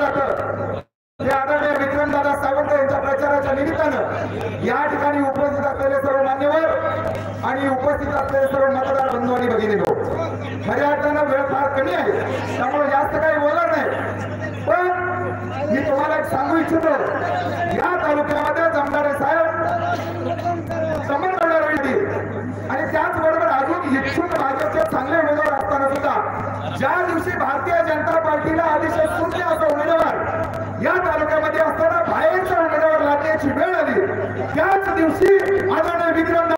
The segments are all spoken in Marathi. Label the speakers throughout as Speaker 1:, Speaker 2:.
Speaker 1: आदरणीय विक्रमदादा सावंत यांच्या प्रचाराच्या निमित्तानं या ठिकाणी उपस्थित असलेले सर्व मान्यवर आणि उपस्थित असलेले सर्व मतदार बंधू आणि भगिनींनो, खऱ्या अर्थानं वेळ फार कमी आहे, त्यामुळे जास्त काही बोलणार नाही. पण मी तुम्हाला एक सांगू इच्छितो, या तालुक्यामध्ये जमदारे साहेब समन्वय आणि त्याचबरोबर अजून इच्छुक भाजपचे चांगले उमेदवार असताना सुद्धा ज्या दिवशी भारतीय जनता पार्टीला अतिशय शून्य असा उमेदवार या तालुक्यामध्ये असताना बाहेरचा उमेदवार लादण्याची वेळ आली, त्याच दिवशी आदरणीय विक्रम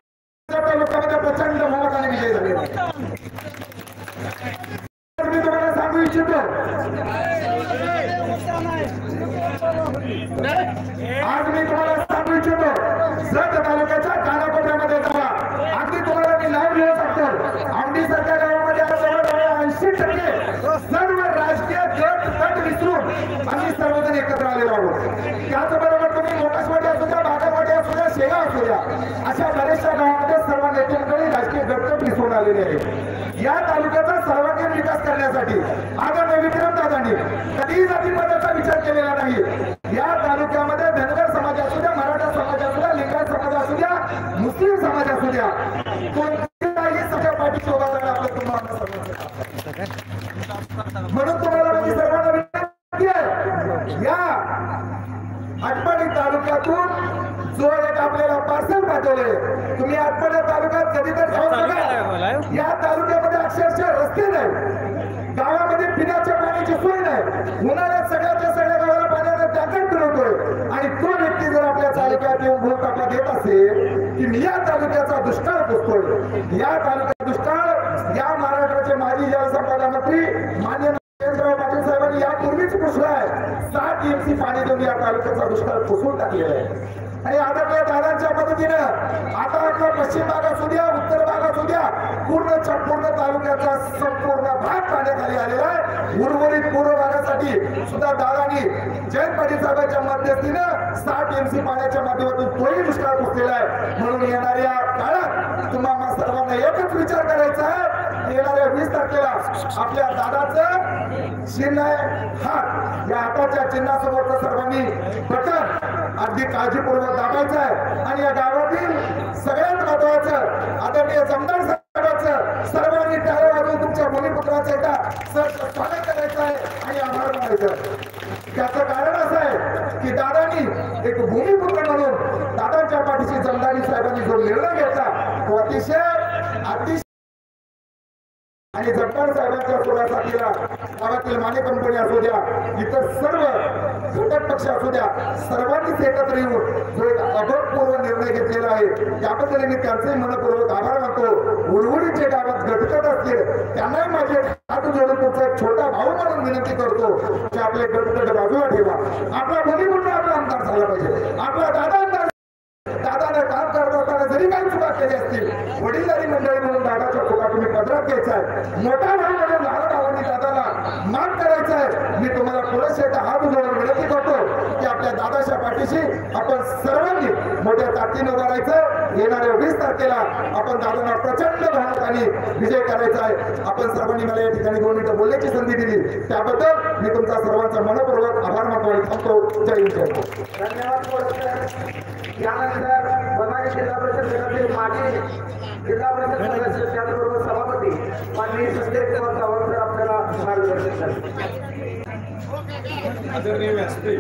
Speaker 1: तालुक्यामध्ये प्रचंड बहुमताने विजय झाले. मी तुम्हाला सांगू इच्छितो, आज मी तुम्हाला सांगू इच्छितो, जत तालुक्याच्या कानाकोपऱ्यामध्ये जावा, अगदी तुम्हाला मी नाव घेऊ शकतो. आमडी सारख्या गावामध्ये जवळजवळ 80% सर्व राजकीय गट विसरून आम्ही सर्वजण एकत्र आलेलो आहोत. त्याचबरोबर तुम्ही मोकाशवाडी असू द्या, बागावाडी असू द्या, शेगा असू द्या, अशा बऱ्याचशा गावामध्ये सर्व नेत्यांकडे राजकीय गट विसरून आलेले आहेत. या तालुक्याचा सर्वांगीण विकास करण्यासाठी आदरणीय विक्रमदादांनी कधीही जातीपातीचा विचार केलेला नाही. या तालुक्यामध्ये धनगर समाज असू द्या, मराठा समाज असू द्या, लिंगायत समाज असू द्या, मुस्लिम समाज असू द्या, कोणत्याही सगळ्या पाठीशी उभा राहणं आपलं तुम्हाला समजतं. म्हणून तुम्हाला माझी सर्वांना विनंती आहे, या आटपाडी तालुक्यातून जो एक आपल्याला पार्सल पाठवले, तुम्ही आटपाडी तालुक्यात कधीतरी जाऊन बघा. या तालुक्यामध्ये अक्षरशः रस्ते नाही, गावामध्ये पिण्याच्या पाण्याची सोय नाही, उन्हाळ्यात सगळ्या गावाला पाण्याचा टँकर फिरवतोय. आणि तो व्यक्ती जर आपल्या तालुक्यात येऊन भूक आपला देत असेल की मी या तालुक्याचा दुष्काळ पुसतोय, या तालुक्यात दुष्काळ या महाराष्ट्राचे माजी जलसंपदा मंत्री माननीय नरेंद्र पाटील साहेबांनी यापूर्वीच पुसलाय. 7 TMC पाणी देऊन या तालुक्याचा दुष्काळ पुसून टाकलेला आहे. आणि आदरणीय दादांच्या मदतीनं आता आपला पश्चिम भाग असू द्या, उत्तर भाग असू द्या, पूर्ण तालुक्याचा संपूर्ण भाग पाण्याखाली आलेला आहे. उर्वरित पूर्व भागासाठी सुद्धा दादांनी जयंत पाटील साहेबांच्या मध्यस्थीनं 7 TMC पाण्याच्या माध्यमातून तोही दुष्काळ पुसलेला आहे. म्हणून येणाऱ्या काळात तुम्हाला सर्वांना एकच विचार करायचा आहे, येणाऱ्या 20 तारखेला आपल्या दादाचं चिन्ह आहे हात, या हाताच्या चिन्हासमोरचं सर्वांनी बटन अगदी काळजीपूर्वक दाबायचं आहे. आणि या गावातील सगळ्यात महत्वाचं आदरणीय जमदार साहेबांचं सर्वांनी टाळ्या वाजवून तुमच्या भूमिपुत्राचं एकदा स्वागत करायचं आहे आणि आभार मानायचं. त्याचं कारण असं आहे की दादांनी एक भूमिपुत्र म्हणून दादांच्या पाठीशी जमदारी साहेबांनी जो निर्णय घेतला तो अतिशय आणि जगतार साहेबांच्या पुढासाठीला गावातील माने कंपनी असू द्या, इतर सर्व घटक पक्ष असू द्या, सर्वांनीच एकत्र येऊन जो एक अभूतपूर्व निर्णय घेतलेला आहे, त्याबद्दल मी त्यांचे मनपूर्वक आभार मानतो. उर्वरित गावात गटगट असतील त्यांनाही माझे हात जोडून तुमचा एक छोटा भाऊ म्हणून विनंती करतो की आपले गटगट बाजूला ठेवा. आपला भूमिपुत्र आपला आमदार झाला पाहिजे, आपला दादा आमदार. दादाने काम करत असताना जरी काही चुका केली असतील, वडीलधारी मंडळी म्हणून दादाच्या चुका तुम्ही पदरात घ्यायचा आहे. मोठा भाऊ म्हणून लहान भावांनी दादाला मान करायचा आहे. मी तुम्हाला पुरेसे हात जोडून विनंती करतो की आपल्या दादाच्या पाठीशी आपण सर्वांनी मोठ्या ताकदीने उभं राहायचं. येणाऱ्या 20 तारखेला आपण दादांना प्रचंड बहुमताने विजय करायचा आहे. आपण सर्वांनी मला या ठिकाणी 2 मिनिटं बोलण्याची संधी दिली त्याबद्दल मी तुमचा सर्वांचा मनपूर्वक आभार मानतो आणि थांबतो. जय हिंद.
Speaker 2: धन्यवाद. यानंतर बनारी जिल्हा परिषद गटातील माजी जिल्हा परिषद सदस्य त्याचबरोबर सभापती माननीय संजय कुमार सावंत आपल्याला मार्गदर्शन करतील.
Speaker 3: आदरणीय व्यासपीठ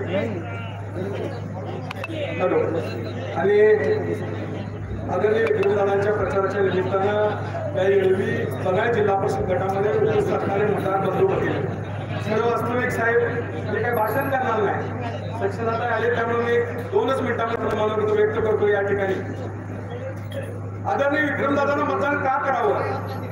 Speaker 3: हॅलो आणि आदरणीय विक्रमदादांच्या प्रचाराच्या निमित्तानं या एळवी बनारी जिल्हा परिषद गटामध्ये उपस्थित असणारे मतदार बंधू होते. सर्व वास्तविक साहेब मी काही भाषण करणार नाही, सेक्शन आता आले त्यामुळे मी 2च मिनिटांमध्ये तुम्हाला व्यक्त करतो. या ठिकाणी आदरणीय विक्रमदादांना मतदान का करावं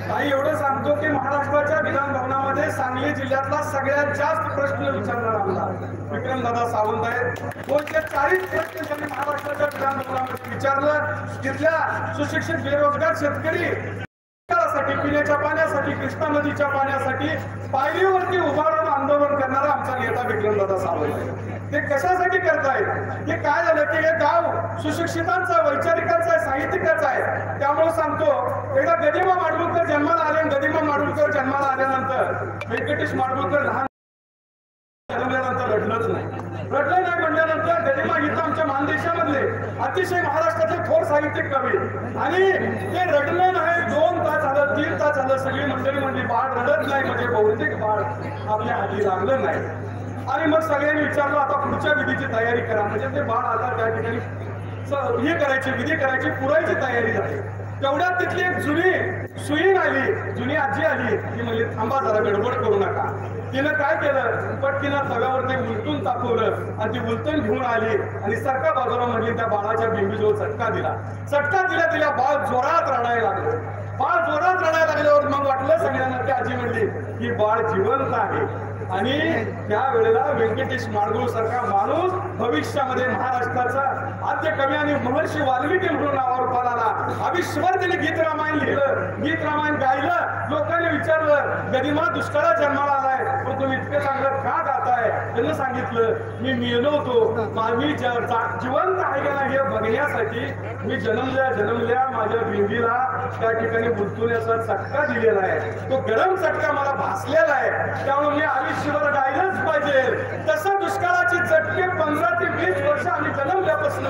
Speaker 3: काही एवढं सांगतो की महाराष्ट्राच्या विधान भवनामध्ये सांगली जिल्ह्यातला सगळ्यात जास्त प्रश्न विचारणारा आमदार विक्रमदादा सावंत आहेत. 240 प्रश्न त्यांनी महाराष्ट्राच्या विधान भवनामध्ये विचारलं. तिथल्या सुशिक्षित बेरोजगार शेतकरी पिण्याच्या पाण्यासाठी, कृष्णा नदीच्या पाण्यासाठी पायरीवरती उभा राहून आंदोलन करणारा आमचा नेता विक्रमदादा सावंत आहे. ते कशासाठी करतायत? हे काय झालं की हे गाव सुशिक्षितांचं, वैचारिकांचं, साहित्यिकाचं आहे. त्यामुळे सांगतो, एकदा गदिमा माडगुळकर जन्माला आले, गदिमा माडगुळकर जन्माला आल्यानंतर व्यंकटेश माडगुळकर लहान जन्मल्यानंतर रडलंच नाही. रडलं नाही म्हटल्यानंतर गदिमा इथं आमच्या मानदेशामधले अतिशय महाराष्ट्रातले थोर साहित्यिक कवी आणि ते रडलं नाही. 2 तास झालं, 3 तास झालं, सगळी मंडळी म्हणली बाळ रडत नाही म्हणजे बहुतेक बाळ आपल्या हाती लागलं नाही. आणि मग सगळ्यांनी विचारलं आता पुढच्या विधीची तयारी करा. म्हणजे ते बाळ आता त्या ठिकाणी हे करायची, विधी करायची, पुरायची तयारी झाली. तेवढ्यात तिथली एक जुनी सुईण आली, जुनी आजी आली. ती म्हणली थांबा जरा, गडबड करू नका. तिनं काय केलं, पटकीनं तव्यावर ते उलटून टाकवलं आणि ती उलटून घेऊन आली आणि सरका बाजूला म्हणली त्या बाळाच्या बिंबीजवळ चटका दिला. चटका दिल्या बाळ जोरात रडायला लागलं. बाळ जोरात रडायला लागल्यावर मग वाटलं सगळ्यांना, ती आजी म्हणली की बाळ जिवंत आहे. आणि त्यावेळेला व्यंकटेश माडगुळ सारखा माणूस भविष्यामध्ये महाराष्ट्राचा आद्य कवी आणि महर्षी वाल्मिकी म्हणून नावावर आला. आयुष्यभर त्याने गीत रामायण लिहिलं, गीत रामायण गायलं. लोकांनी विचारलं गदिमा दुष्काळात जन्माला आलाय पण तुम्ही इतकं चांगलं का गाताय. त्यांनी सांगितलं मी मेलो होतो, मी जिवंत आहे का नाही हे बघण्यासाठी मी जन्मल्या माझ्या बिंबीला त्या ठिकाणी बुलतुण्याचा चटका दिलेला आहे. तो गरम चटका मला भासलेला आहे. त्यामुळे मी आयुष्यभर गायलंच पाहिजे. तसं दुष्काळाचे चटके 15 ते 20 वर्ष आम्ही जन्मल्यापासून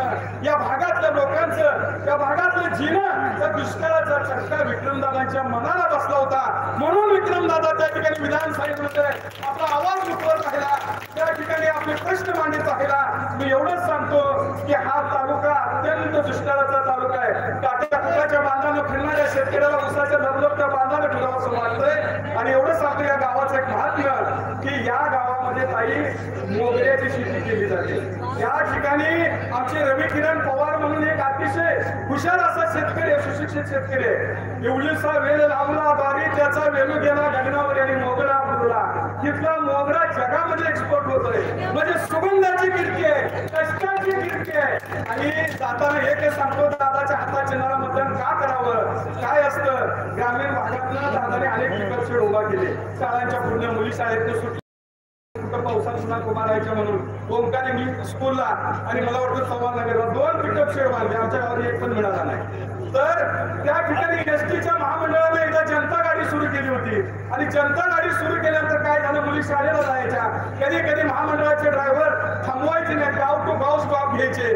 Speaker 3: या भागातल्या लोकांचं, या भागातलं जीवन, त्या दुष्काळाचा चटका विक्रमदादांच्या मनाला बसला होता. म्हणून विक्रमदादा त्या ठिकाणी विधानसभेमध्ये आपला आवाज उठवत राहिला, त्या ठिकाणी आपले प्रश्न मांडत राहिला. मी एवढंच सांगतो की हा तालुका अत्यंत दुष्काळाचा तालुका आहे. काट्याच्या बांधानं फिरणाऱ्या शेतकऱ्याला उसाच्या लबलबच्या बांधानं फिरावं असं वाटतंय. आणि एवढं सांगतो या गावाचं एक महात्म्य की या गावामध्ये ताई मोगऱ्याची शेती केली जाते. या ठिकाणी आमचे रवी किरण पवार म्हणून एक अतिशय हुशार असा शेतकरी, सुशिक्षित शेतकरी, एवढीसा वेल लावला बारी त्याचा वेलू गेला गगनावर आणि मोगरा फुलला. तिथला मोगरा जगामध्ये एक्सपोर्ट होतोय. म्हणजे सुगंधाची कीर्ती आहे, कष्टाची कीर्ती आहे. आणि जाताना एक सांगतो, दादाच्या हातात चिन्हाला मतदान का करावं, काय असतं. ग्रामीण भागातनं दादाने अनेक पिकअप शेड उभा केले. शाळांच्या पूर्ण मुली शाळेत सुटल्या, पावसात सुद्धा कुमारायच्या म्हणून ओंकार इंग्लिश स्कूलला आणि मला वाटतं संवादनगरला 2 पिकअप शेड बांधले. आमच्या गावात एक पण मिळाला नाही. तर त्या ठिकाणी एसटीच्या महामंडळाने एकदा जनता गाडी सुरू केली होती आणि जनता गाडी सुरू केल्यानंतर काय झालं, मुली शाळेला जायच्या. कधी महामंडळाचे ड्रायव्हर थांबवायचे नाही, गाव टू गाव स्टॉप घ्यायचे.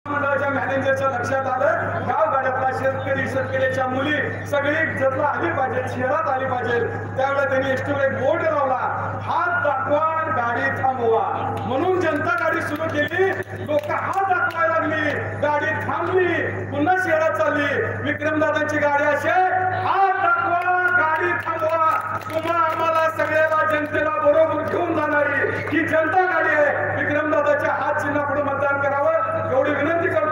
Speaker 3: मंडळाच्या मॅनेजरच्या लक्षात आलं गावगाड्यातला शेतकऱ्याच्या मुली सगळी जत्रा आली पाहिजे, शहरात आली पाहिजे. त्यावेळेला त्यांनी एसटीवर एक बोर्ड लावला, हात दाखवा गाडी थांबवा. म्हणून जनता गाडी सुरू केली. लोक हात दाखवायला लागली, गाडी थांबली, पुन्हा शहरात चालली. विक्रमदादांची गाडी असे हात दाखवा गाडी थांबवा, तुम्हा आम्हाला सगळ्याला जनतेला बरोबर घेऊन जाणारी ही जनता गाडी आहे. विक्रमदादाच्या हात चिन्हा पुढे मतदान करावं एवढी विनंती करतो.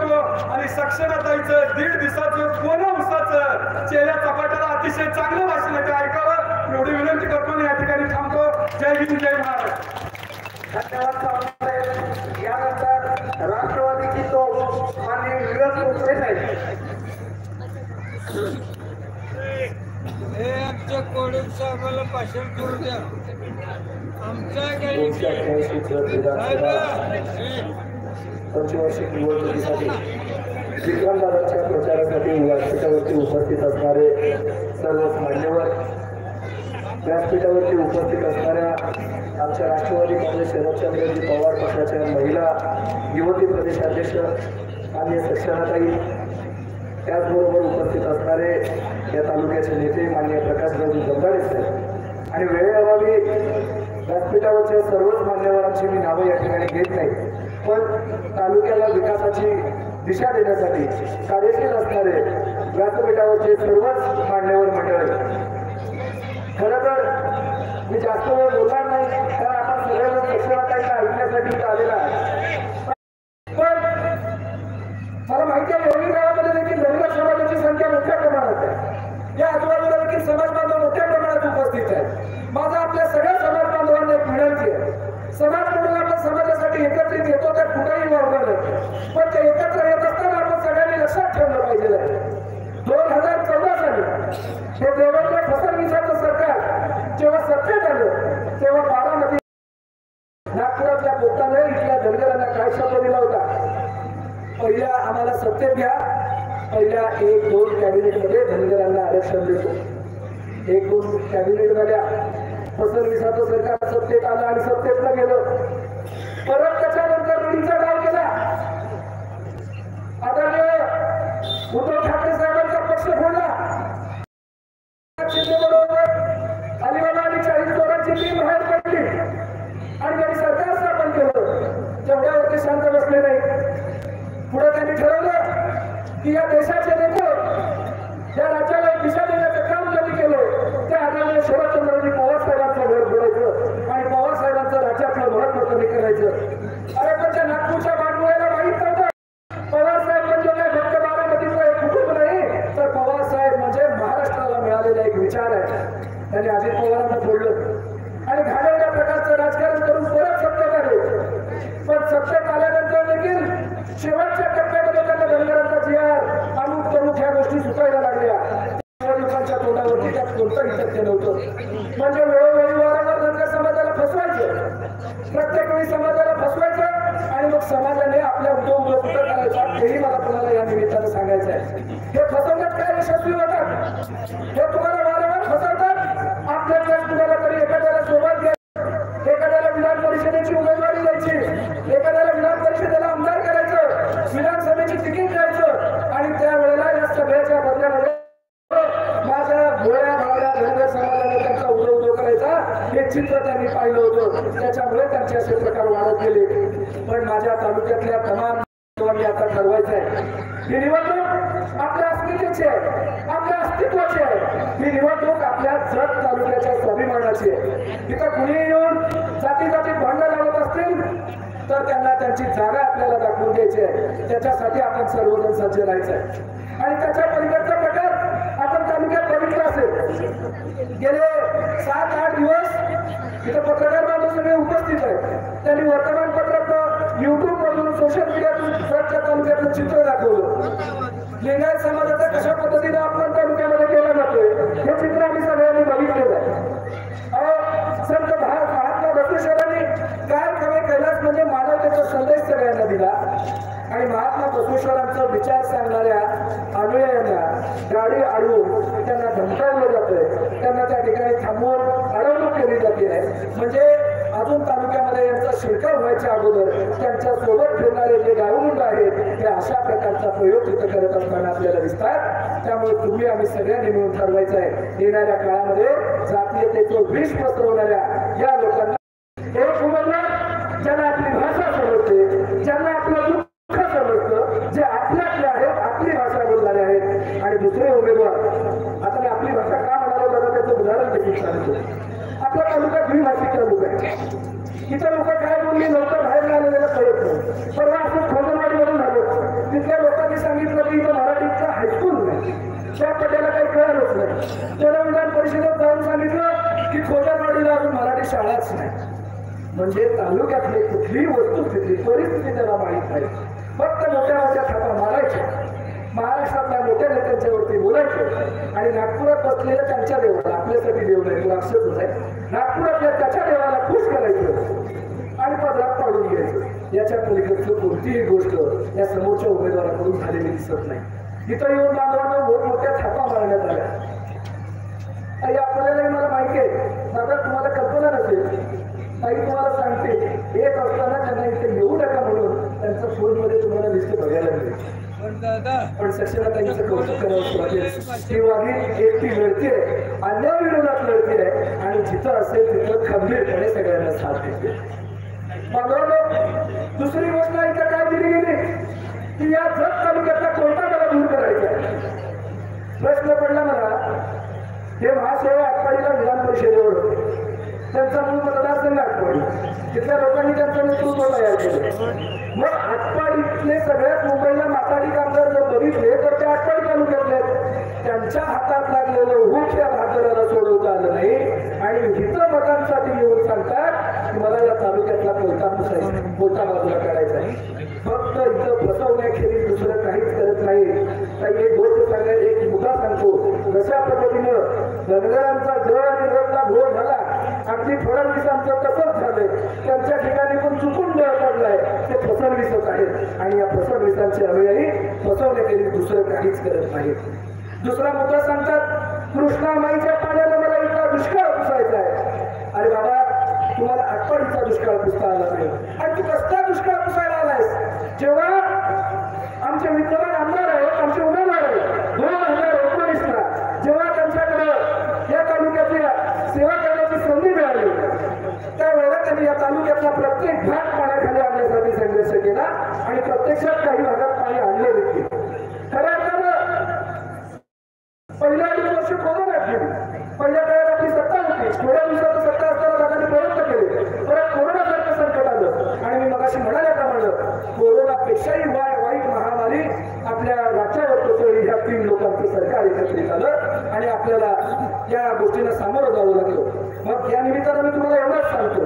Speaker 3: आणि सक्षमताईचं 1.5 दिवसाचं कोण उसाचं चेहऱ्या चपाट्याला अतिशय चांगलं भाषण आहे ते ऐकावं एवढी विनंती करतो आणि या ठिकाणी थांबतो. जय हिंद, जय महाराष्ट्र.
Speaker 2: धन्यवाद. यानंतर राष्ट्रवादीची तो माननीय विवेक कोकरे साहेब.
Speaker 4: आमच्या कोडीत साहेबाला भाषण करू द्या. आमच्या
Speaker 2: पंचवार्षिक निवडणुकीसाठी विक्रमदादांच्या प्रचारासाठी व्यासपीठावरती उपस्थित असणारे सर्वच मान्यवर, व्यासपीठावरती उपस्थित असणाऱ्या आमच्या राष्ट्रवादी काँग्रेस शरदचंद्रजी पवार पक्षाच्या महिला युवती प्रदेशाध्यक्ष आणि सक्षणाताई, त्याचबरोबर उपस्थित असणारे या तालुक्याचे नेते माननीय प्रकाशरावजी जमदारे साहेब. आणि वेळेअभावी व्यासपीठावरच्या सर्वच मान्यवरांची मी नावं या ठिकाणी घेत नाही, पण तालुक्याला विकासाची दिशा देण्यासाठी कार्यशील असणारे व्यासपीठावरचे सर्वच मान्यवर मंडळी. खरं तर मी जास्त वेळ बोलणार नाही, कारण आपण सगळ्यांना सक्षमताईला ऐकण्यासाठी इथं आलेला आहे. पण मला माहिती आहे एवढी गावामध्ये देखील धनगर समाजाची संख्या मोठ्या प्रमाणात आहे. या आजूबाजूला देखील समाज बांधव मोठ्या प्रमाणात उपस्थित आहे. माझा आपल्या सगळ्या समाज बांधवांना एक विनंती आहे, समाज म्हणून आपण समाजासाठी एकत्रित येतो तर कुठेही वावरणार नाही, पण ते एकत्र येत असताना आपण सगळ्यांनी लक्षात ठेवलं पाहिजे. 2014 साली हे देवेंद्र फडणवीसांचं सरकार जेव्हा सत्तेत आलं तेव्हा बारामती नागपुरातल्या पोटाने इथल्या धनगरांना काय शब्द दिला होता, पहिल्या आम्हाला सत्तेत घ्या, पहिल्या 1-2 कॅबिनेटमध्ये धनगरांना आरक्षण देतो. 1-2 कॅबिनेट झाल्या, फडणवीसाचं सरकार सत्तेत आलं आणि सत्तेतनं गेलं.
Speaker 1: शांत बसले नाही. पुढे त्यांनी ठरवलं की या देशाचे नेते या राज्याला दिशा देण्याचं काम त्यांनी केलं. त्या आदरणीय शरदचंद्रजी पवार साहेबांचं घर जोडायचं आणि पवार साहेबांचं राज्यातलं महत्व कमी करायचं. अरे पण त्या नागपूरच्या बांधवायला माहीत नव्हतं पवार साहेब म्हणजे काय फक्त बारामतीचं एक कुटुंब नाही, तर पवार साहेब म्हणजे महाराष्ट्राला मिळालेला एक विचार आहे. त्यांनी अजित पवारांना फोडलं आणि घाणेरड्या प्रकारचं राजकारण करून परत सत्तेत आले. पण सत्तेत आल्यानंतर देखील शेवटच्या टप्प्यामध्ये त्यांना धनगरांचा जिहार अमुक प्रमुख ह्या गोष्टी सुटायला लागल्या. लोकांच्या तोंडावरती त्यात कोणतंही तथ्य नव्हतं. म्हणजे वेळोवेळी वारंवार धनगर समाजाला फसवायचं, प्रत्येक वेळी समाजाला फसवायचं आणि मग समाजाने आपल्या उद्योग कुठं करायचा हेही मला तुम्हाला या निमित्तानं सांगायचं आहे. हे फसवण्यात काय यशस्वी होतात, हे तुम्हाला वारंवार फसवतात. आपल्या कुणाला तरी एखाद्याला सोबत घ्यायचं, एखाद्याला विधान परिषदेची उमेदवारी द्यायची, एखाद्याला विधान परिषदेला आमदार करायचं, विधानसभेची तिकीट द्यायचं आणि त्यावेळेला या सगळ्याच्या बदल्यामध्ये माझ्या भोळ्या भावड्या धनगर समाजाने त्यांचा उदो करायचा हे चित्र त्यांनी पाहिलं होतं. त्याच्यामुळे त्यांचे असे प्रकार वाढत गेले. पण माझ्या तालुक्यातल्या तमाम लोकांनी आता ठरवायचं आहे ही निवडणूक आपल्या अस्मितेची आहे, आपल्या अस्तित्वाची आहे. ही निवडणूक आपल्या जत तालुक्याच्या स्वाभिमानाची आहे. तिथं कुणी येऊन जाती जातीत भांडण लावत असतील तर त्यांना त्यांची जागा आपल्याला दाखवून द्यायची आहे. त्याच्यासाठी आपण सर्वजण सज्ज राहायचं आहे. आणि त्याच्या पलीकडचा प्रकार आपण तालुक्यात बघितला असेल. गेले 7-8 दिवस इथं पत्रकार बांधव सगळे उपस्थित आहेत. त्यांनी वर्तमानपत्रातून, युट्यूब मधून, सोशल मीडियातून जतच्या तालुक्यातलं चित्र दाखवलं. लिंगायत समाजाचा कशा पद्धतीने आपण तालुक्यामध्ये केला जातोय हे चित्र आम्ही सगळ्यांनी बघितलेलं आहे. संत महात्मा बसवेश्वरांनी काय कमी कैलास म्हणजे मानवतेचा संदेश सगळ्यांना दिला आणि महात्मा बसवेश्वरांचा विचार सांगणाऱ्या अनुयायांना गाडी अडवून त्यांना धमकावलं जातंय, त्यांना त्या ठिकाणी थांबवून अडवणूक केली जाते आहे. म्हणजे अजून तालुक्यामध्ये यांचा शिरकाव व्हायच्या अगोदर त्यांच्या सोबत फिरणारे जे गावगुंड आहेत ते अशा प्रकारचा प्रयोग तिथं करत असताना आपल्याला दिसतात. त्यामुळे तुम्ही आम्ही सगळ्यांनी मिळून ठरवायचं आहे येणाऱ्या काळामध्ये जातीयतेचं विष पसरवणाऱ्या या लोकांना एक उमेदवार ज्यांना आपली भाषा समजते, ज्यांना आपलं दुःख समजतं, जे आपल्यातले आहेत, आपली भाषा बोलणारे आहेत. आणि दुसरे उमेदवार, आता मी आपली भाषा का म्हणालो बघा त्याचं उदाहरण देखील सांगतो. आपल्या तालुक्यात द्विभाषिक तालुका आहे. इथं लोक काय बोलली लवकर बाहेर आलेल्याला कळत नाही. परवा असं खोदरवाडीवरून झालं, तिथल्या लोकांनी सांगितलं की इथं मराठीचं हायस्कूल नाही, त्या पट्याला काही कळलंच नाही. त्याला विधान परिषदेत जाऊन सांगितलं की खोदरवाडीला अजून मराठी शाळाच नाही. म्हणजे तालुक्यातली कुठलीही वस्तुस्थिती, परिस्थिती त्याला माहीत नाही. फक्त मोठ्या मोठ्या थापा मारायच्या, महाराष्ट्रातल्या मोठ्या नेत्यांच्यावरती बोलायचं आणि नागपुरात बसलेल्या त्यांच्या देवाला, आपल्यासाठी देव नाही तो अक्षरच आहे, नागपुरातल्या त्याच्या देवाला खुश करायचं आणि पदरात पाडून घ्यायचं. याच्या पलीकडचं कोणतीही गोष्ट या समोरच्या उमेदवाराकडून झालेली दिसत नाही. इथं येऊन बांधवांना मोठमोठ्या थापा मारण्यात आल्या. आपल्यालाही मला माहिती आहे, दादा तुम्हाला कल्पना नसेल, ताई तुम्हाला सांगते, येत असताना त्यांना इथे येऊ नका म्हणून त्यांचा फोनमध्ये तुम्हाला लिस्ट बघायला मिळेल. पण सक्षला त्यांचं कौतुक करावं लागेल. ती वाघी एकटी लढते, अन्याय विरोधात लढते आहे आणि जिथं असेल तिथं खंबीरपणे सगळ्यांना साथ देते. दुसरी गोष्ट इथं काय दिली गेली की या जत तालुक्यातला कोणता मला दूर करायचा आहे. प्रश्न पडला मला, हे महासेवा आटपाडीला विधान परिषदेवर होते, त्यांचा मूळ मतदारसंघ आटपाडी, तिथल्या लोकांनी त्यांचं नेतृत्व तयार केलं. मग आटपाडीतले सगळ्यात मुंबईला माताडी कामगार जर बघितले तर ते आटपाडी तालुक्यातले, त्यांच्या हातात लागलेलं हुक या भाकराला सोडवता आलं नाही आणि हितं मतांसाठी येऊन सांगतात की मला या तालुक्यातला कोणता बाजूला काढायचा आहे. फक्त इथं फसवण्याखेरीज दुसरं काहीच करत नाही. काही एक गोष्ट सांगायला एक मुद्दा सांगतो. कशा पद्धतीनं धनगरांचा जळ आणि रडला घोळ झाला, अगदी फडणवीसांचं तसंच झालंय. त्यांच्या ठिकाणी पण चुकून जळ पडलाय, ते फसवणीसच आहेत आणि या फसवणीसांचे अनुयायी फसवण्याखेरीज दुसरं काहीच करत नाहीत. दुसरा मुद्दा सांगतात, कृष्णामाईच्या पाण्याला मला इतका दुष्काळ पुसायचा आहे. अरे बाबा, तुम्हाला आटपाडीचा दुष्काळ पुसता आला नाही आणि तू कसला दुष्काळ पुसायला आलायस. जेव्हा आमचे विद्यमान आमदार आहेत, आमचे उमेदवार आहेत 2019ला, जेव्हा त्यांच्याकडे या तालुक्यातल्या सेवा करण्याची संधी मिळाली त्यावेळेला त्यांनी या तालुक्यातला प्रत्येक भाग पाण्याखाली आणण्यासाठी संघर्ष केला.
Speaker 2: केला आणि प्रत्यक्षात काही भागात पाणी आणले देखील. खरं तर पहिल्या 2 वर्ष कोरोना गेली. पहिल्या काळात आपली सत्ता होती, थोड्या दिवसात सत्ता असताना लोकांनी प्रयत्न केले, परत कोरोनासारखं संकट आलं आणि मी मगाशी म्हणाल्याप्रमाणे कोरोनापेक्षाही वाईट महामारी आपल्या राज्यावर कोसळली. ह्या 3 लोकांचं सरकार एकत्रित आलं आणि आपल्याला या गोष्टीला सामोरं जावं लागलं. मग या निमित्तानं मी तुम्हाला एवढंच सांगतो,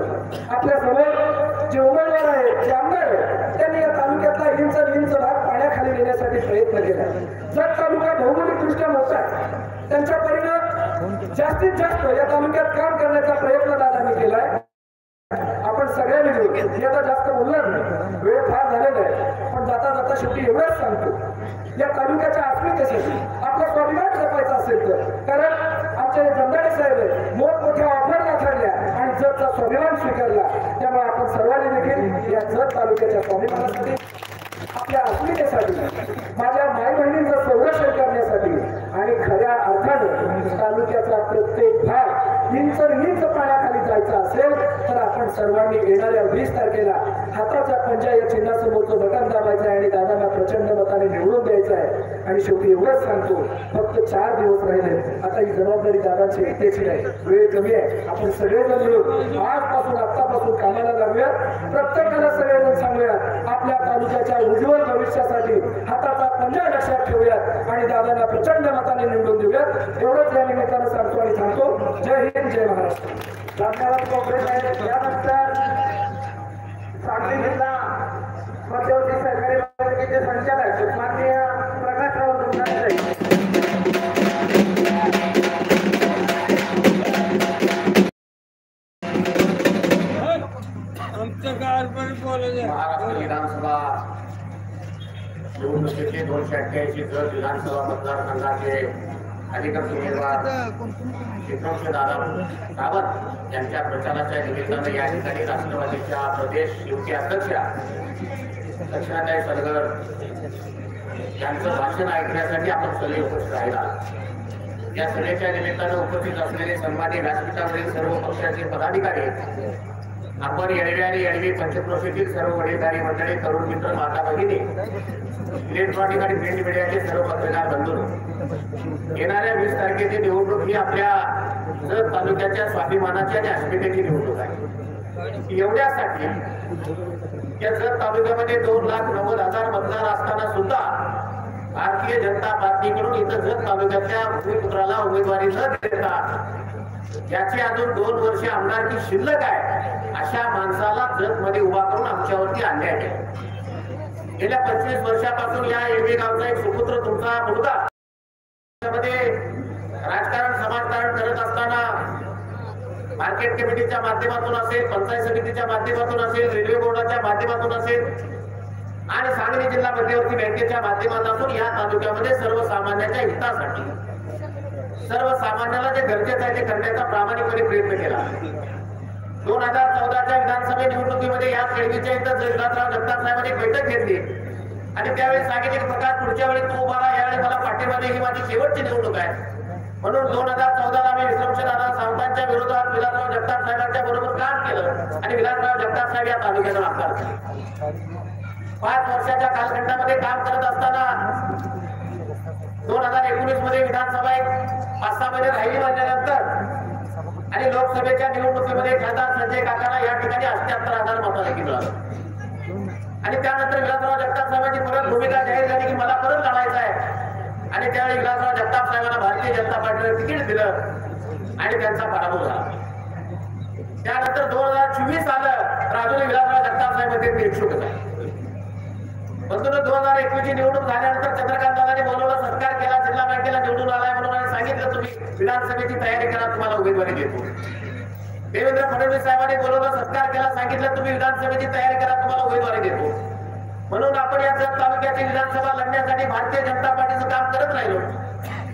Speaker 2: आपल्या समोर जे उमेदवार आहेत, जे आमदार आहेत, त्यांनी या तालुक्यातला इंच भाग पाण्याखाली नेण्यासाठी प्रयत्न केला. जत तालुका भौगोलिकदृष्ट्या मोठा आहे, त्यांच्या परिणाम जास्तीत जास्त या तालुक्यात काम करण्याचा प्रयत्न दादांनी केलाय. आपण सगळ्यांनी मिळून मी आता जास्त बोलणार नाही, वेळ फार झालेला आहे, पण जाता जाता शेवटी एवढंच सांगतो, या तालुक्याच्या अस्मितेसाठी आपला स्वाभिमान जपायचा असेल तर, कारण आमचे जमदाडे साहेब मोठमोठ्या ऑफर नाकारल्या आणि जतचा स्वाभिमान स्वीकारला. त्यामुळे आपण सर्वांनी देखील या जत तालुक्याच्या स्वाभिमानासाठी, आपल्या अस्मितेसाठी, माझ्या माई बहिणींचं संरक्षण करण्यासाठी आणि खऱ्या अर्थानं तालुक्याचा प्रत्येक भाग इंच पाण्याखाली जायचा असेल तर आपण सर्वांनी येणाऱ्या 20 तारखेला हाताच्या पंजा या चिन्हासमोरचं बटन दाबायचं आहे आणि दादांना प्रचंड मताने निवडून द्यायचं आहे. आणि शेवटी एवढंच सांगतो, फक्त 4 दिवस राहिले. आता ही जबाबदारी दादांची एकट्याची नाही, वेळ कमी आहे. आपण सगळेजण मिळून आजपासून आत्तापासून कामाला लागूयात. प्रत्येकाला सगळेजण सांगूयात, आपल्या तालुक्याच्या उज्ज्वल भविष्यासाठी हाताचा पंजा लक्षात ठेवूयात आणि दादांना प्रचंड मताने निवडून देऊयात. एवढंच या निमित्तानं सांगतो आणि थांबतो. जय हिंद, जय महाराष्ट्र. धन्यवाद काँग्रेस आहे. त्यानंतर सांगली जिल्हा मध्यवर्ती सहकारी बँकेचे संचालक माननीय प्रकाशराव दुधाणे.
Speaker 4: आमच्या गावात बोलायचं.
Speaker 5: महाराष्ट्र विधानसभा निवडणुकीचे 288 जत विधानसभा मतदारसंघाचे अधिकृत उमेदवार विक्रमसिंह दादा सावंत यांच्या प्रचाराच्या निमित्तानं या ठिकाणी राष्ट्रवादीच्या प्रदेश युवती अध्यक्ष दक्षिणाताई सलगर यांचं भाषण ऐकण्यासाठी आपण सगळे उपस्थित राहिला. या सभेच्या निमित्तानं उपस्थित असलेले सन्माननीय व्यासपीठावरील सर्व पक्षाचे पदाधिकारी, आपण येणवी आणि येणवी पंचक्रोशीतील सर्व वडीलधारी मंडळी, तरुण मित्र, माता भगिनी, इलेक्ट्रॉनिक आणि प्रिंट मीडियाचे सर्व पत्रकार बंधू, येणाऱ्या 20 तारखेची निवडणूक ही आपल्या जत तालुक्याच्या स्वाभिमानाची आणि अस्मितेची निवडणूक आहे. एवढ्यासाठी या जत तालुक्यामध्ये 2,90,000 मतदार असताना सुद्धा भारतीय जनता पार्टीकडून इथं जत तालुक्याच्या भूमिपुत्राला उमेदवारी न देता ज्याची अजून 2 वर्षे आमदारकी शिल्लक आहे अशा माणसाला जत मध्ये उभा करून आमच्यावरती अन्याय केला. गेल्या 25 वर्षापासून या येळवी गावचा एक सुपुत्र तुमचा मुलगा राजकारण समाजकारण करत असताना मार्केट कमिटीच्या माध्यमातून असेल, पंचायत समितीच्या माध्यमातून असेल, रेल्वे बोर्डाच्या माध्यमातून असेल आणि सांगली जिल्हा मध्यवर्ती बँकेच्या माध्यमातून या तालुक्यामध्ये सर्वसामान्यांच्या हितासाठी, सर्वसामान्याला जे गरजेचं आहे ते करण्याचा प्रामाणिकपणे प्रयत्न केला. 2014च्या विधानसभा निवडणुकीमध्ये या खेळवीच्या इथं जगन्नाथराव जगताप साहेबांनी बैठक घेतली आणि त्यावेळी सांगितले, प्रकाश पुढच्या वेळी तू उभा राहा, यावेळी मला पाठिंबा दे, ही माझी शेवटची निवडणूक आहे. म्हणून 2014ला मी विक्रमसिंह दादा सावंतांच्या विरोधात विलासराव जगताप साहेबांच्या बरोबर काम केलं आणि विलासराव जगताप साहेब या तालुक्याचा आमदार झाले. 5 वर्षाच्या कालखंडामध्ये काम करत असताना 2019 मध्ये विधानसभा 5-6 महिने राहिली म्हणल्यानंतर आणि लोकसभेच्या निवडणुकीमध्ये खासदार संजय काकाला या ठिकाणी 78,000 मतांनी मिळालं आणि त्यानंतर विलासराव जगताप साहेबांची परत भूमिका जाहीर झाली की मला परत लढायचं आहे आणि त्यावेळी विलासराव जगताप साहेबांना भारतीय जनता पार्टीला तिकीट दिलं आणि त्यांचा पराभव झाला. त्यानंतर 2024 आलं तर अजूनही विलासराव जगताप साहेब ते इच्छुकच आहे. परंतु 2021 ची निवडणूक झाल्यानंतर चंद्रकांत दादांनी बोलवलं, सत्कार केला, जिल्हा बँकेला निवडून आलाय म्हणून आणि सांगितलं तुम्ही विधानसभेची तयारी करा, तुम्हाला उमेदवारी देतो. देवेंद्र फडणवीस साहेबांनी बोलवलं, सत्कार केला, सांगितलं तुम्ही विधानसभेची तयारी करा, तुम्हाला उमेदवारी देतो. म्हणून आपण या जत तालुक्याची विधानसभा लढण्यासाठी भारतीय जनता पार्टीचं काम करत राहिलो.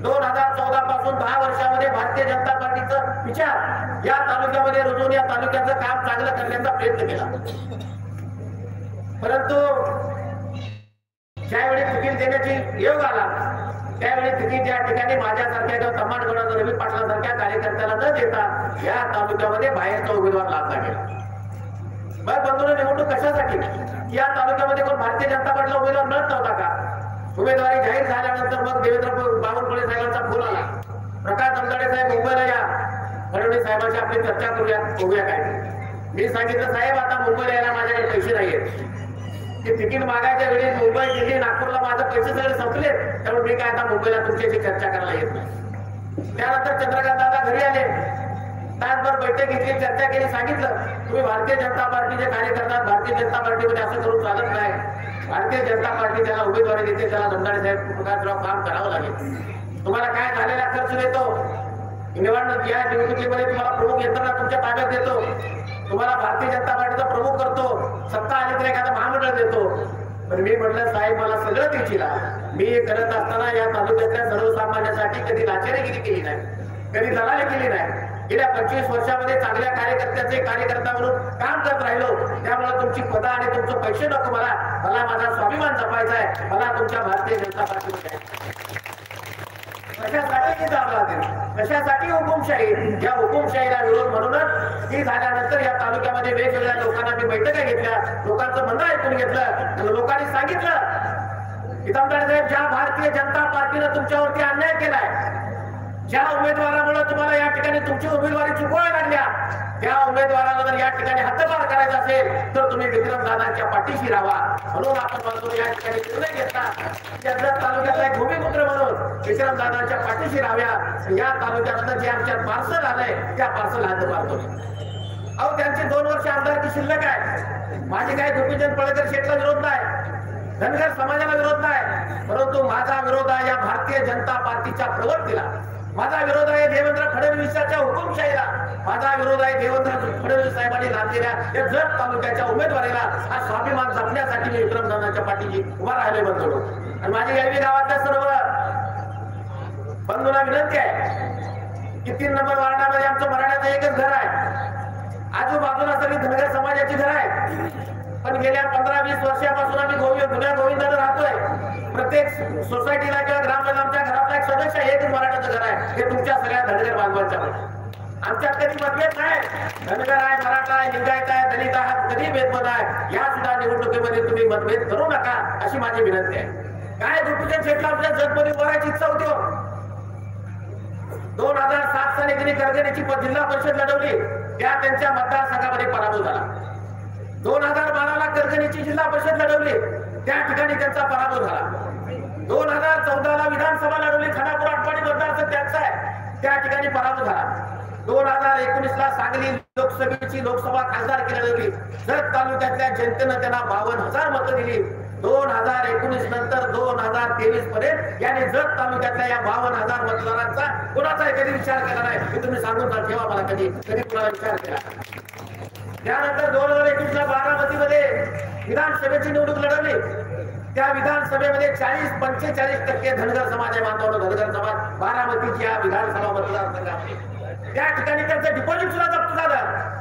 Speaker 5: 2014 पासून 10 वर्षामध्ये भारतीय जनता पार्टीचा विचार या तालुक्यामध्ये रुजवून या तालुक्याचं काम चांगलं करण्याचा प्रयत्न केला. परंतु ज्यावेळी तिकीट देण्याची योग आला त्यावेळी तिकीट या ठिकाणी माझ्यासारख्या किंवा तमाडगडाचा रवी पाटलासारख्या कार्यकर्त्याला न देता या तालुक्यामध्ये बाहेरचा उमेदवार लाभला गेला. मग बंधूंनो निवडणूक कशासाठी? या तालुक्यामध्ये कोण भारतीय जनता पार्टीला उमेदवार मिळत नव्हता का? उमेदवारी जाहीर झाल्यानंतर मग देवेंद्र बावनकुळे साहेबांचा फोन आला, प्रकाश आंबेडकर साहेब मुंबईला या, फडणवीस साहेबांची आपली चर्चा करूया, बघूया काय. मी सांगितलं साहेब आता मुंबईला यायला माझ्याकडे पैसे नाहीयेत, की तिकीट मागायच्या वेळी मुंबई दिल्ली नागपूरला माझे पैसे सगळे संपले, त्यामुळे मी काय आता मुंबईला तुमच्याशी चर्चा करायला येत नाही. त्यानंतर चंद्रकांत दादा घरी आले, तासभर बैठक घेतली, चर्चा केली, सांगितलं तुम्ही भारतीय जनता पार्टीचे कार्यकर्ता, भारतीय जनता पार्टीमध्ये असं करून चालत नाही. भारतीय जनता पार्टी त्याला उमेदवारी देते, त्याला दमदाडे साहेब प्रकारचं काम करावं लागेल. तुम्हाला काय झालेला खर्च देतो, निवडणूक या निवडणुकीमध्ये तुम्हाला प्रमुख यंत्रणा तुमच्या ताब्यात देतो, तुम्हाला भारतीय जनता पार्टीचा प्रमुख करतो, सत्ता आली तर एखादा महामंडळ देतो. पण मी म्हटलं साहेब मला सगळं द्यायची ना, मी हे करत असताना या तालुक्यातल्या सर्वसामान्यांसाठी कधी लाचेगिरी केली नाही, कधी दलाली केली नाही. गेल्या 25 वर्षामध्ये चांगल्या कार्यकर्त्याचे कार्यकर्ता म्हणून काम करत राहिलो. त्यामुळे तुमची पद आणि तुमचं पैसे नको मला, मला माझा स्वाभिमान जपायचा आहे, मला तुमच्या भारतीय जनता पार्टीमध्ये कशासाठी दाबला ते, कशासाठी हुकुमशाही. या हुकुमशाहीला विरोध म्हणूनच ती झाल्यानंतर या तालुक्यामध्ये वेगवेगळ्या लोकांना मी बैठका घेतल्या, लोकांचं म्हणणं ऐकून घेतलं आणि लोकांनी सांगितलं की दमदाडे साहेब ज्या भारतीय जनता पार्टीनं तुमच्यावरती अन्याय केलाय, ज्या उमेदवारामुळे तुम्हाला या ठिकाणी तुमची उमेदवारी चुकवायला लागल्या, त्या उमेदवाराला जर या ठिकाणी हद्दपार करायचा असेल तर तुम्ही विक्रमदादांच्या पाठीशी राहा. म्हणून आपण म्हणतो या ठिकाणी निर्णय घेतला, जत तालुक्यातला एक भूमिपुत्र म्हणून विक्रमदादांच्या पाठीशी राहाव्या. या तालुक्यातलं जे आमच्यात पार्सल आलंय त्या पार्सल हद्दपार करू. अहो त्यांची 2 वर्ष आमदारकी शिल्लक आहे. माझी काही गोपीचंद पळेकर शेठला विरोध नाही, धनगर समाजाला विरोध नाही, परंतु माझा विरोध आहे या भारतीय जनता पार्टीच्या प्रवृत्तीला, माझा विरोध आहे देवेंद्र फडणवीसांच्या हुकुमशाहीला, माझा विरोध आहे देवेंद्र फडणवीस साहेबांनी लादलेल्या या जत तालुक्याच्या उमेदवारीला. हा स्वाभिमान जपण्यासाठी मी विक्रमदादांच्या पाठीशी उभा राहिले बंधू. आणि माझी येळवी गावातल्या सर्व बंधूंना विनंती आहे की 3 नंबर वार्डामध्ये आमचं मराठ्याचं एकच घर आहे, आजूबाजूला सगळी धनगर समाजाची घर आहे. पण गेल्या 15-20 वर्षापासून आम्ही गुन्ह्या गोविंदाने राहतोय. प्रत्येक सोसायटीला किंवा ग्रामपंचायतच्या घरातला एक सदस्य एकच मराठ्याचं घर आहे. हे तुमच्या सगळ्या धनगर बांधवांच्या आमच्यात कधी मतभेद नाही. धनगर आहे, मराठा आहे, लिंगायत आहे, दलित आहे, कधी भेदमत आहे. या सुद्धा निवडणुकीमध्ये तुम्ही मतभेद करू नका अशी माझी विनंती आहे. काय गोपीचंद शेठला आपल्या जतमध्ये बोलायची इच्छा होती. 2007 साली त्यांनी करगणीची जिल्हा परिषद लढवली, त्या त्यांच्या मतदारसंघामध्ये पराभव झाला. 2012ला करगणीची जिल्हा परिषद लढवली, त्या ठिकाणी त्यांचा पराभव झाला. 2014ला विधानसभा लढवली, खानापूर आटपाडी मतदारसंघ त्यांचा आहे, त्या ठिकाणी पराभव झाला. 2019ला सांगली लोकसभेची लोकसभा खासदारकी लढवली, जत तालुक्यातल्या जनतेनं त्यांना 52,000 मतं दिली. 2019 नंतर 2023 पर्यंत याने जत तालुक्यातल्या या 52,000 मतदारांचा कोणाचाही कधी विचार केला नाही. हे तुम्ही सांगून ठेवा मला, कधी कोणाला विचार केला. त्यानंतर 2021ला बारामतीमध्ये विधानसभेची निवडणूक लढवली, त्या विधानसभेमध्ये 40-45% धनगर समाज आहे. बांधवांनो, धनगर समाज बारामतीच्या विधानसभा मतदारसंघामध्ये त्या ठिकाणी त्यांचं डिपॉझिट सुद्धा जप्त झालं.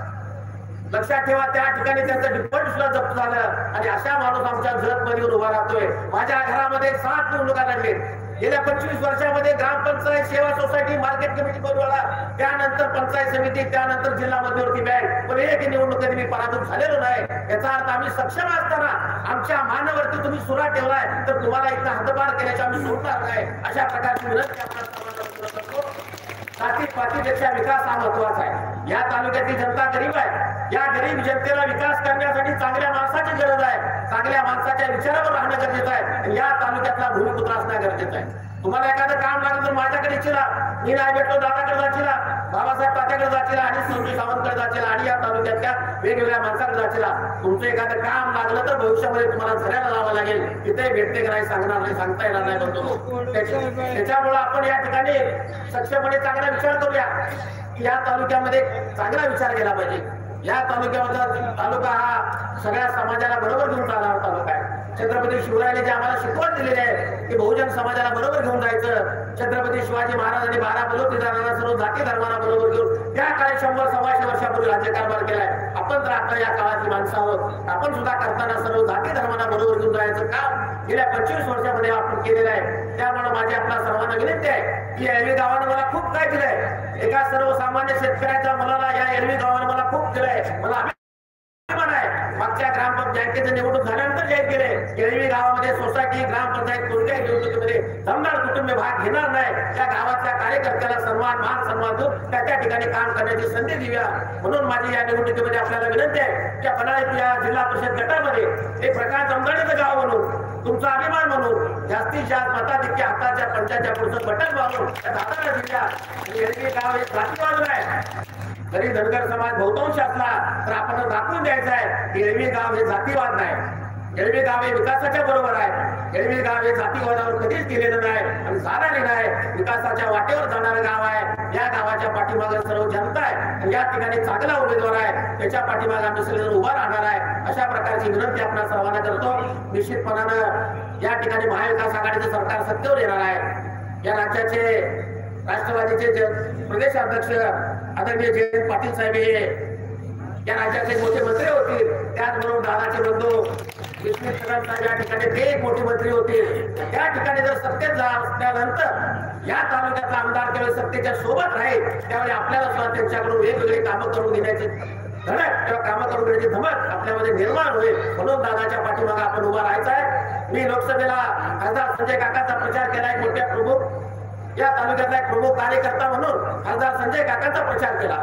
Speaker 5: लक्षात ठेवा, त्या ठिकाणी त्यांचं डिपॉझिट सुद्धा जप्त झालं. आणि अशा माणूस आमच्या जत मध्ये उभा राहतोय. माझ्या घरामध्ये 7 निवडणुका लढले. गेल्या 25 वर्षामध्ये ग्रामपंचायत, सेवा सोसायटी, मार्केट कमिटी कोलवाडा, त्यानंतर पंचायत समिती, त्यानंतर जिल्हा मध्यवर्ती बँक, पण एक निवडणुकीत मी पराभूत झालेलो नाही. याचा अर्थ आम्ही सक्षम असताना आमच्या मानावरती तुम्ही सुरा ठेवलाय तर तुम्हाला इथं हद्दपार केल्याचे आम्ही सोडणार नाही. अशा प्रकारची विनंती आपण सर्वांना करतो. जातीपातीपेक्षा विकास हा महत्वाचा आहे. या तालुक्यातली जनता गरीब आहे. या गरीब जनतेला विकास करण्यासाठी चांगल्या माणसाची गरज आहे. चांगल्या माणसाच्या विचारावर राहणं गरजेचं आहे. या तालुक्यातला भूमिपुत्र असणं गरजेचं आहे. तुम्हाला एखादं काम लागलं तर माझ्याकडे चिला, मी नाही भेटलो दादाकडे जाचीला, बाबासाहेब तात्याकडे जाचीला आणि संजय सावंतकडे जाचीला आणि या तालुक्यातल्या वेगवेगळ्या माणसाकडे जाचीला. तुमचं एखादं काम लागलं तर भविष्यामध्ये तुम्हाला झऱ्याला लावावं लागेल. तिथे भेटते का नाही सांगणार नाही, सांगता येणार नाही बंधू. त्याच्यामुळे आपण या ठिकाणी सक्षमपणे चांगला विचार करूया की या तालुक्यामध्ये चांगला विचार केला पाहिजे. या तालुक्यामधला तालुका हा सगळ्या समाजाला बरोबर घेऊन चालणारा तालुका आहे. छत्रपती शिवरायांनी जे आम्हाला शिकवण दिलेली आहे की बहुजन समाजाला बरोबर घेऊन जायचं. छत्रपती शिवाजी महाराजांनी 12 बलुतेदारांना सर्व जाती धर्माला बरोबर घेऊन त्या काळी 100-125 वर्षापूर्वी राज्यकारभार केलाय. आपण तर आता या काळाची माणसं आहोत. आपण सुद्धा करताना सर्व जाती धर्माला बरोबर घेऊन जायचं काम गेल्या 25 वर्षामध्ये आपण केलेलं आहे. त्यामुळे माझी आपल्या सर्वांना विनंती आहे की एरवी गावानं मला खूप काय दिलंय. एका सर्वसामान्य शेतकऱ्याच्या मुलाला या एरवी गावानं मला खूप दिलंय. मला अभिमान आहे मागच्या ग्रामपंचायतीचे निवडणूक झाल्यानंतर जाहीर केले केळवी गावामध्ये सोसायटी ग्रामपंचायत कोणत्याही निवडणुकीमध्ये दमदार कुटुंब भाग घेणार नाही. त्या गावाच्या कार्यकर्त्याला सन्मान मान सन्मान देऊन त्या ठिकाणी काम करण्याची संधी देऊया. म्हणून माझी या निवडणुकीमध्ये आपल्याला विनंती आहे की बनाळे या जिल्हा परिषद गटामध्ये एक प्रकार दमदारीचं गाव म्हणून तुमचा अभिमान म्हणून जास्तीत जास्त मताधिक्य हाताच्या पंचाच्या पुढचं बटन मारून त्या दादाला दिल्या. केळवी गाव हे जातीवाद आहे. जरी धनगर समाज बहुतांश असला तर आपण दाखवून द्यायचं आहे केळवी गाव हे जातीवाद नाही. केळवी गाव हे विकासाच्या बरोबर आहे. केळवी गाव हे जातीवादावर कधीच गेलेलं नाही आणि जाणारही नाही. विकासाच्या वाटेवर जाणारं गाव आहे. या गावाच्या पाठीमागे सर्व जनता आहे आणि या ठिकाणी चांगला उमेदवार आहे. त्याच्या पाठीमागे आम्ही सगळेजण उभा राहणार आहे. अशा प्रकारची विनंती आपण सर्वांना करतो. निश्चितपणानं या ठिकाणी महाविकास आघाडीचं सरकार सत्तेवर येणार आहे. या राज्याचे राष्ट्रवादीचे प्रदेश अध्यक्ष आदरणीय जयंत पाटील साहेब हे या राज्याचे मोठे मंत्री होतील. त्याचबरोबर दादाचे बंधू विष्णू कदम साहेब या ठिकाणी ते एक मोठे मंत्री होतील. त्या ठिकाणी जर सत्तेत असल्यानंतर या तालुक्याचा आमदार त्यावेळी सत्तेच्या सोबत राहील त्यावेळी आपल्याला सुद्धा त्यांच्याकडून वेगवेगळी कामं करून घेण्याची धडक किंवा कामं करून घेण्याची धमक आपल्यामध्ये निर्माण होईल. म्हणून दादाच्या पाठीमागे आपण उभा राहायचा आहे. मी लोकसभेला खासदार संजय काकांचा प्रचार केला. एक मोठ्या प्रमुख या तालुक्याचा एक प्रमुख कार्यकर्ता म्हणून खासदार संजय काकांचा प्रचार केला.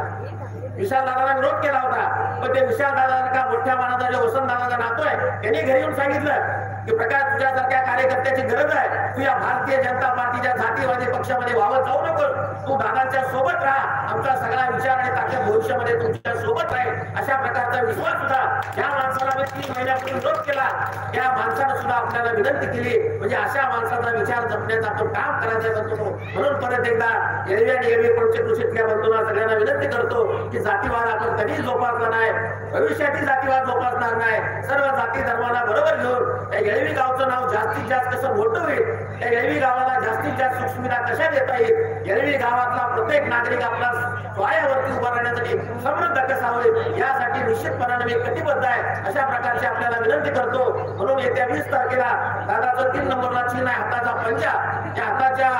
Speaker 5: विशाल दादाला विरोध केला होता. पण ते विशाल दादा का मोठ्या मानाचा जो वसंत दादाचा नातो आहे त्यांनी घरी येऊन सांगितलं की प्रकाश तुझ्यासारख्या कार्यकर्त्याची गरज आहे. तू या भारतीय जनता पार्टीच्या जातीवादी पक्षामध्ये वावत जाऊ नको. तू दादांच्या सोबत राहा. आमचा सगळा विचार आणि ताकद भविष्यामध्ये तुमच्या सोबत राहील. अशा प्रकारचा विश्वास सुद्धा या माणसाला मी 3 महिन्यापूर्वी विरोध केला. या माणसानं सुद्धा आपल्याला विनंती केली. म्हणजे अशा माणसाचा विचार जपण्याचं आपण काम करायचं करतो. म्हणून परत एकदा एरवी आणि एरवी कोणत्या कृषीतल्या बंधूंना सगळ्यांना विनंती करतो की जातीवाद आपण कधीच जोपासला नाही. भविष्यातही जातीवाद जोपासणार नाही. सर्व जाती धर्माला बरोबर घेऊन या येळवी गावचं नाव जास्तीत जास्त कसं मोठं होईल. या येळवी गावाला जास्तीत जास्त सुखसुविधा कशा देता येईल. येळवी गावातला प्रत्येक नागरिक आपला पायावरती उभा राहण्यासाठी समृद्ध कसा होईल यासाठी निश्चितपणाने मी कटिबद्ध आहे. अशा प्रकारची आपल्याला विनंती करतो. म्हणून येत्या 20 तारखेला दादाचं 3 नंबरला चिन्ह आहे हाताचा पंजा. या हाताच्या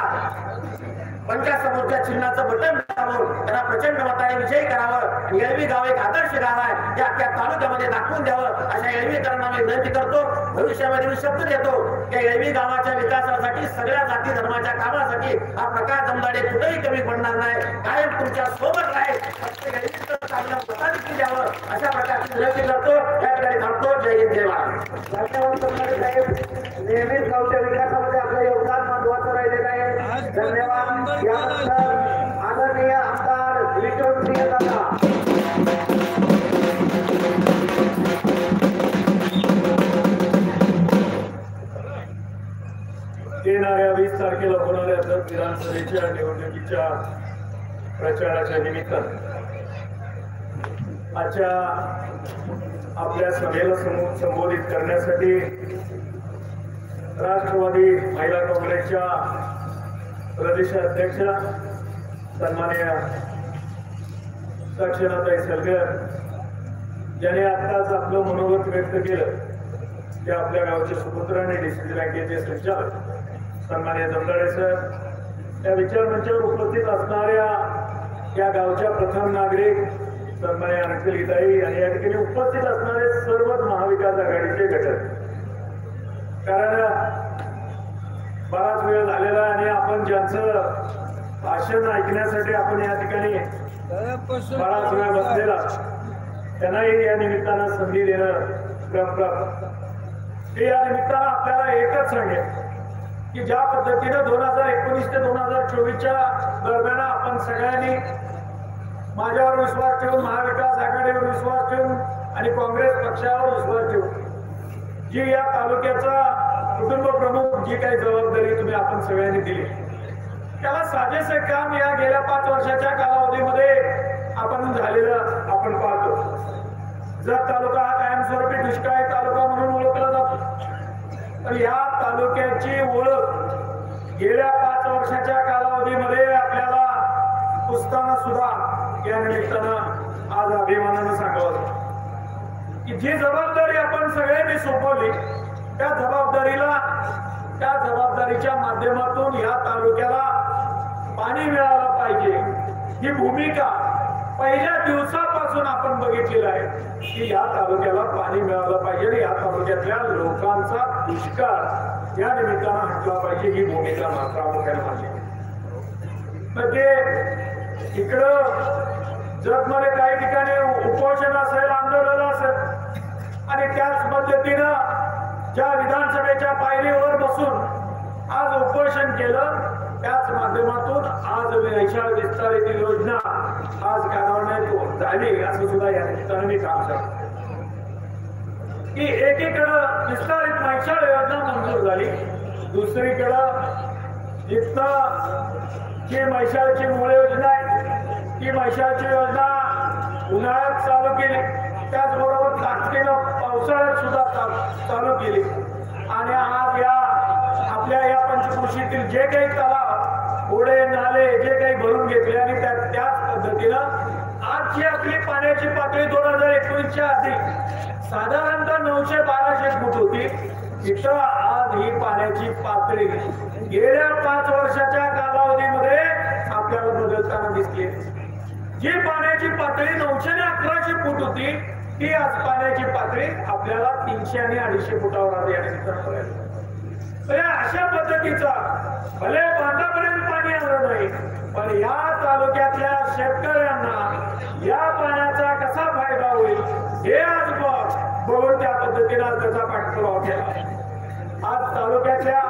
Speaker 5: पंचासमोरच्या चिन्हाचं बटन दाबून त्यांना प्रचंड मताने विजयी करावं. येळवी गाव एक आदर्श गाव आहे हे अख्ख्या तालुक्यामध्ये दाखवून द्यावं अशा येळवीकरांना मी विनंती करतो. भविष्यामध्ये मी शब्द देतो की येळवी गावाच्या विकासासाठी सगळ्या जाती धर्माच्या कामासाठी हा प्रकाश दमदाडे कुठेही कमी पडणार नाही. कायम तुमच्या सोबत राहील. चांगल्या मताधिक्य द्यावं अशा प्रकारची विनंती करतो. या ठिकाणी थांबतो. जय हिंद जय महाराष्ट्र.
Speaker 2: धन्यवाद दमदाडे साहेब. नेहमीच गावच्या विकासामध्ये आपलं योगदान महत्वाचं राहिलेलं आहे. धन्यवाद. यानंतर आदरणीय आमदार विक्रमसिंह दादा.
Speaker 3: येणाऱ्या 20 तारखेला होणाऱ्या दर विधानसभेच्या निवडणुकीच्या प्रचाराच्या निमित्तानं आजच्या आपल्या सभेला संबोधित करण्यासाठी राष्ट्रवादी महिला काँग्रेसच्या प्रदेशाध्यक्ष सन्माननीय दक्षिणाताई सलगर ज्याने आत्ताच आपलं मनोगत व्यक्त केलं ते आपल्या गावचे सुपुत्र आणि डीसीसी बँकेचे संचालक सन्माननीय दमदाडे साहेब, या विचारमंचावर उपस्थित असणाऱ्या या गावच्या प्रथम नागरिक सन्माननीय अंकलीताई आणि या ठिकाणी उपस्थित असणारे सर्वच महाविकास आघाडीचे घटक. कारण बराच वेळ झालेला आणि आपण ज्यांचं भाषण ऐकण्यासाठी आपण या ठिकाणी बराच वेळ बसलेला त्यांनाही या निमित्तानं संधी देणं क्रमप्राप्त. हे या निमित्तानं आपल्याला एकच सांगेल की ज्या पद्धतीनं 2019 ते 2024च्या दरम्यान आपण सगळ्यांनी माझ्यावर विश्वास ठेवून, महाविकास आघाडीवर विश्वास ठेवून आणि काँग्रेस पक्षावर विश्वास ठेवून जी या तालुक्याचा कुटुंब प्रमुख जी काही जबाबदारी तुम्ही आपण सगळ्यांनी दिली त्याला साजेसे काम या गेल्या 5 वर्षाच्या कालावधीमध्ये आपण झालेलं आपण पाहतो. जत तालुका हा कायमस्वरूपी दुष्काळी तालुका म्हणून ओळखला जातो. तर या तालुक्याची ओळख गेल्या 5 वर्षाच्या कालावधीमध्ये आपल्याला पुसताना सुद्धा या निमित्तानं आज अभिमानानं सांगावं की जी जबाबदारी आपण सगळ्यांनी सोपवली त्या जबाबदारीच्या माध्यमातून या तालुक्याला पाणी मिळालं पाहिजे ही भूमिका पहिल्या दिवसापासून काळापासून आपण बघितलेलं आहे की या तालुक्याला पाणी मिळालं पाहिजे, या तालुक्यातल्या लोकांचा दुष्काळ या निमित्तानं हटला पाहिजे, ही भूमिका प्रामुख्याने माझी. तर ते इकडं जगमध्ये काही ठिकाणी उपोषण असेल, आंदोलन असेल, आणि त्याच पद्धतीनं ज्या विधानसभेच्या पायरीवर बसून आज उपोषण केलं, त्याच माध्यमातून आज वैशाल विस्तारित योजना आज कार्यान्वित झाली, असं सुद्धा या निमित्तानं मी काम करतो की एकीकडं विस्तारित वैशाल योजना मंजूर झाली, दुसरीकडं जिथं जी मैशाळची मूळ योजना आहे ती मैशाळची योजना उन्हाळ्यात चालू केली, त्याचबरोबर ताकदीनं पावसाळ्यात सुद्धा चालू केली. आणि आज या आपल्या या पंचकृषीतील जे काही तलाव, ओढे, नाले जे काही भरून घेतले आणि त्याच पद्धतीनं आजची आपली पाण्याची पातळी 2019च्या आधी साधारणतः 900-1200 फूट होती. इथं आज ही पाण्याची पातळी गेल्या 5 वर्षाच्या कालावधीमध्ये आपल्याला बदलताना दिसते. जी पाण्याची पातळी 900 आणि 1100 फूट होती, ती आज पाण्याची पातळी आपल्याला 300 आणि 250 फुटावर आली आहे. अशा पद्धतीचा भले बांधापर्यंत पाणी आलं नाही, पण या तालुक्यातल्या शेतकऱ्यांना या पाण्याचा कसा फायदा होईल हे आज बघून त्या पद्धतीनं त्याचा पाठपुरावा केला. आज तालुक्यातल्या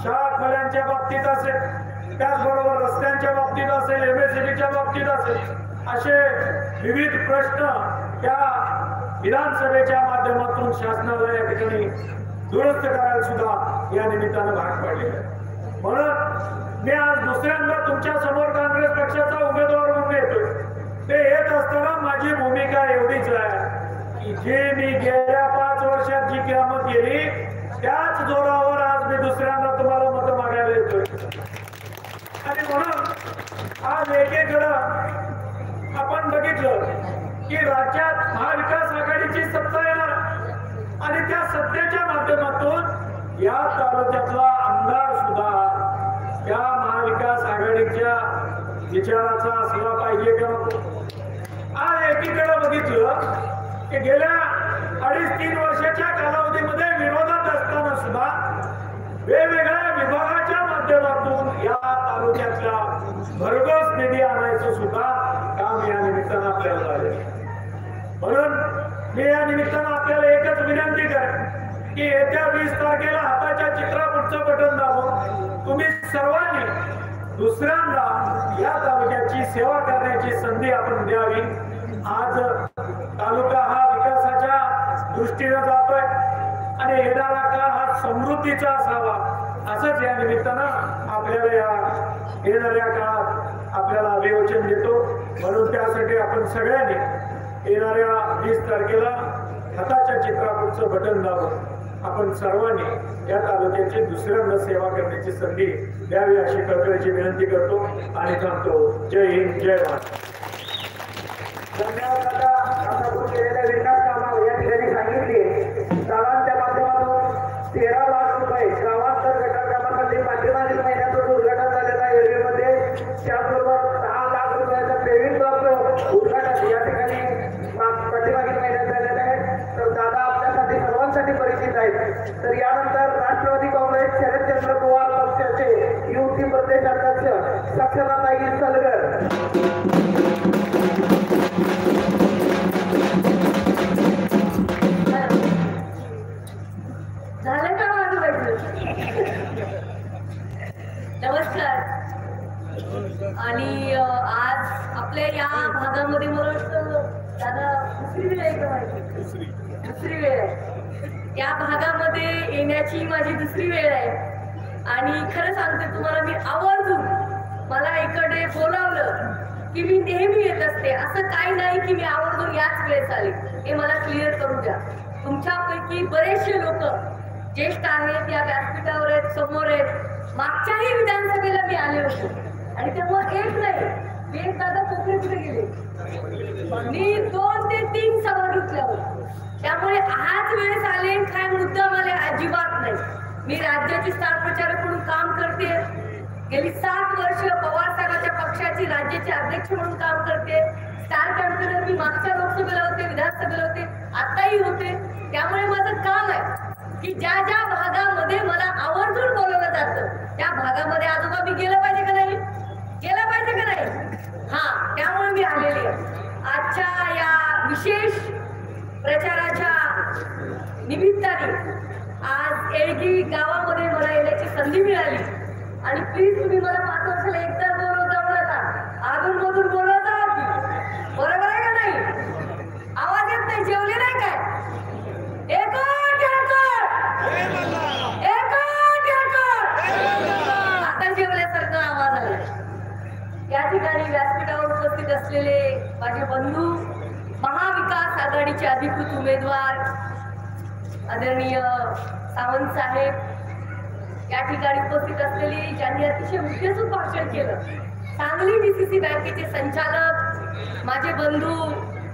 Speaker 3: शाळा खोल्यांच्या बाबतीत असेल, त्याचबरोबर रस्त्यांच्या बाबतीत असेल, MSCBच्या बाबतीत असेल, असे विविध प्रश्न त्या विधानसभेच्या माध्यमातून शासनाला या ठिकाणी दुरुस्त करायला सुद्धा या निमित्तानं भाग पाडले. म्हणून मी आज दुसऱ्यांदा तुमच्या समोर काँग्रेस पक्षाचा उमेदवार म्हणून येतोय. ते येत असताना माझी भूमिका एवढीच आहे की जे मी गेल्या 5 वर्षात जी कामं केली त्याच जोरावर आज मी दुसऱ्यांदा तुम्हाला मतं मागायला येतोय. आणि म्हणून आज एकीकडं आपण बघितलं की राज्यात महाविकास आघाडीची सत्ता येणार आणि त्या सत्तेच्या माध्यमातून या तालुक्यातला आमदार सुद्धा या महाविकास आघाडीच्या विचाराचा असला पाहिजे का नको. आज एकीकडे बघितलं की गेल्या 2.5-3 वर्षाच्या कालावधीमध्ये विरोधात असताना सुद्धा वेगवेगळ्या विभागाच्या माध्यमातून या तालुक्यातल्या भरघोस निधी आणायचं सुद्धा काम या निमित्तानं आपल्याला झाले. म्हणून मी या निमित्तानं आपल्याला एकच विनंती करेन की येत्या 20 तारखेला हाताच्या चित्रापुढचं बटन दाबून तुम्ही सर्वांनी दुसऱ्यांदा या तालुक्याची सेवा करण्याची संधी आपण द्यावी. आज तालुका हा विकासाच्या दृष्टीने जातोय आणि येणारा काळ हा समृद्धीचा असावा, असंच या निमित्तानं आपल्याला या येणाऱ्या काळात आपल्याला अभिवचन देतो. म्हणून त्यासाठी आपण सगळ्यांनी येणाऱ्या 20 तारखेला हाताच्या चित्रापुढचं बटन दाबून आपण सर्वांनी या तालुक्याची दुसऱ्यांदा सेवा करण्याची संधी द्यावी अशी कळकळीची विनंती करतो आणि थांबतो. जय हिंद, जय महाराष्ट्र.
Speaker 2: धन्यवाद. आता आपण केलेल्या विकास कामावर या ठिकाणी सांगितले शाळांच्या माध्यमातून 13 लाख रुपये गावांतर गटार कामासाठी पाठीमागील महिन्यातून उद्घाटन झालेलं आहे रेल्वेमध्ये. त्याचबरोबर 6 लाख रुपयाचा पेविंग ब्लॉकचं उद्घाटन या ठिकाणी पाठीमागील महिन्यात झालेलं आहे. तर दादा आपल्यासाठी सर्वांसाठी परिचित आहेत. तर यानंतर राष्ट्रवादी काँग्रेस शरदचंद्र पवार पक्षाचे युवती प्रदेश अध्यक्ष साक्षरताई सलगर.
Speaker 6: नमस्कार. आणि आज आपल्या या भागामध्ये मला वाटतं दादा दुसरी वेळ आहे, दुसरी वेळ आहे या भागामध्ये येण्याची माझी दुसरी वेळ आहे. आणि खरं सांगते तुम्हाला, मी आवर्जून मला इकडे बोलावलं की मी नेहमी येत असते. असं काही नाही की मी आवर्जून याच वेळेस आले, हे मला क्लिअर करू द्या. तुमच्यापैकी बरेचसे लोक ज्येष्ठ आहेत, या व्यासपीठावर आहेत, समोर आहेत. मागच्याही विधानसभेला मी आले होते आणि तेव्हा एक नाही, मी एक दादा कोकणे कुठे गेले, मी 2 ते 3 सभा घेतल्या होत्या. त्यामुळे आज वेळेस आले काय मुद्दा मला अजिबात नाही. मी राज्याची स्टार प्रचारक म्हणून काम करते. गेली 7 वर्ष पवार साहेबांच्या पक्षाची राज्याचे अध्यक्ष म्हणून काम करते. स्टार कॅम्पेनर मी मागच्या लोकसभेला होते, विधानसभेला होते, आताही होते. त्यामुळे माझं काम आहे की ज्या ज्या भागामध्ये मला आवर्जून बोलवलं जातं त्या भागामध्ये आजोबा मी गेलं पाहिजे का नाही, गेलं पाहिजे का नाही. हा, त्यामुळे मी आलेली आहे. आजच्या या विशेष प्रचाराच्या निमित्ताने आज एळगी गावामध्ये मला येण्याची संधी मिळाली. आणि प्लीज तुम्ही मला 5 वर्षाला एकदा बोलवत जाऊ नका, अधूनमधून बोलवत जा की. बरोबर आहे का नाही? आवाज येत नाही, जेवले नाही काय? आता जेवल्यासारखा आवाज आला. या ठिकाणी व्यासपीठावर उपस्थित असलेले माझे बंधू, महाविकास आघाडीचे अधिकृत उमेदवार आदरणीय सावंत साहेब, या ठिकाणी उपस्थित असलेली ज्यांनी अतिशय मुद्देसूद भाषण केलं, सांगली डीसीसी बँकेचे संचालक माझे बंधू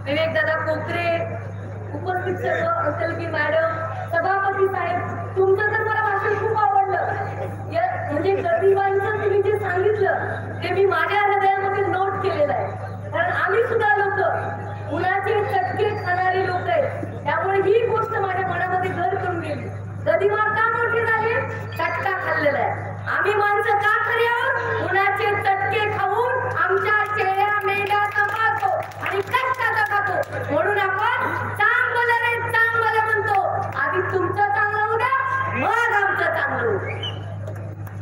Speaker 6: विवेकदादा कोकरे, उपस्थित सर्व अंतलगी मॅडम, सभापती साहेब, तुमचं तर मला भाषण खूप आवडलं. म्हणजे गरिबांचं तुम्ही जे सांगितलं ते मी माझ्या हृदयामध्ये नोट केलेलं आहे. कारण आम्ही सुद्धा लोक उन्हाचे चटके खाणारे लोक आहेत. त्यामुळे ही गोष्ट माझ्या मनामध्ये घर करून गेली. गरिबा का मोठे झाले? चटका खाल्लेला आहे. आम्ही माणसं का खरी आहोत? उन्हाचे चटके खाऊन आमच्या शेळ्या मेंढ्या सांभाळतो आणि कष्टाचा खातो. म्हणून आपण चांगलं रे चांगलं म्हणतो. आधी तुमचं चांगलं होऊ द्या, मग आमचं चांगलं होऊ द्या.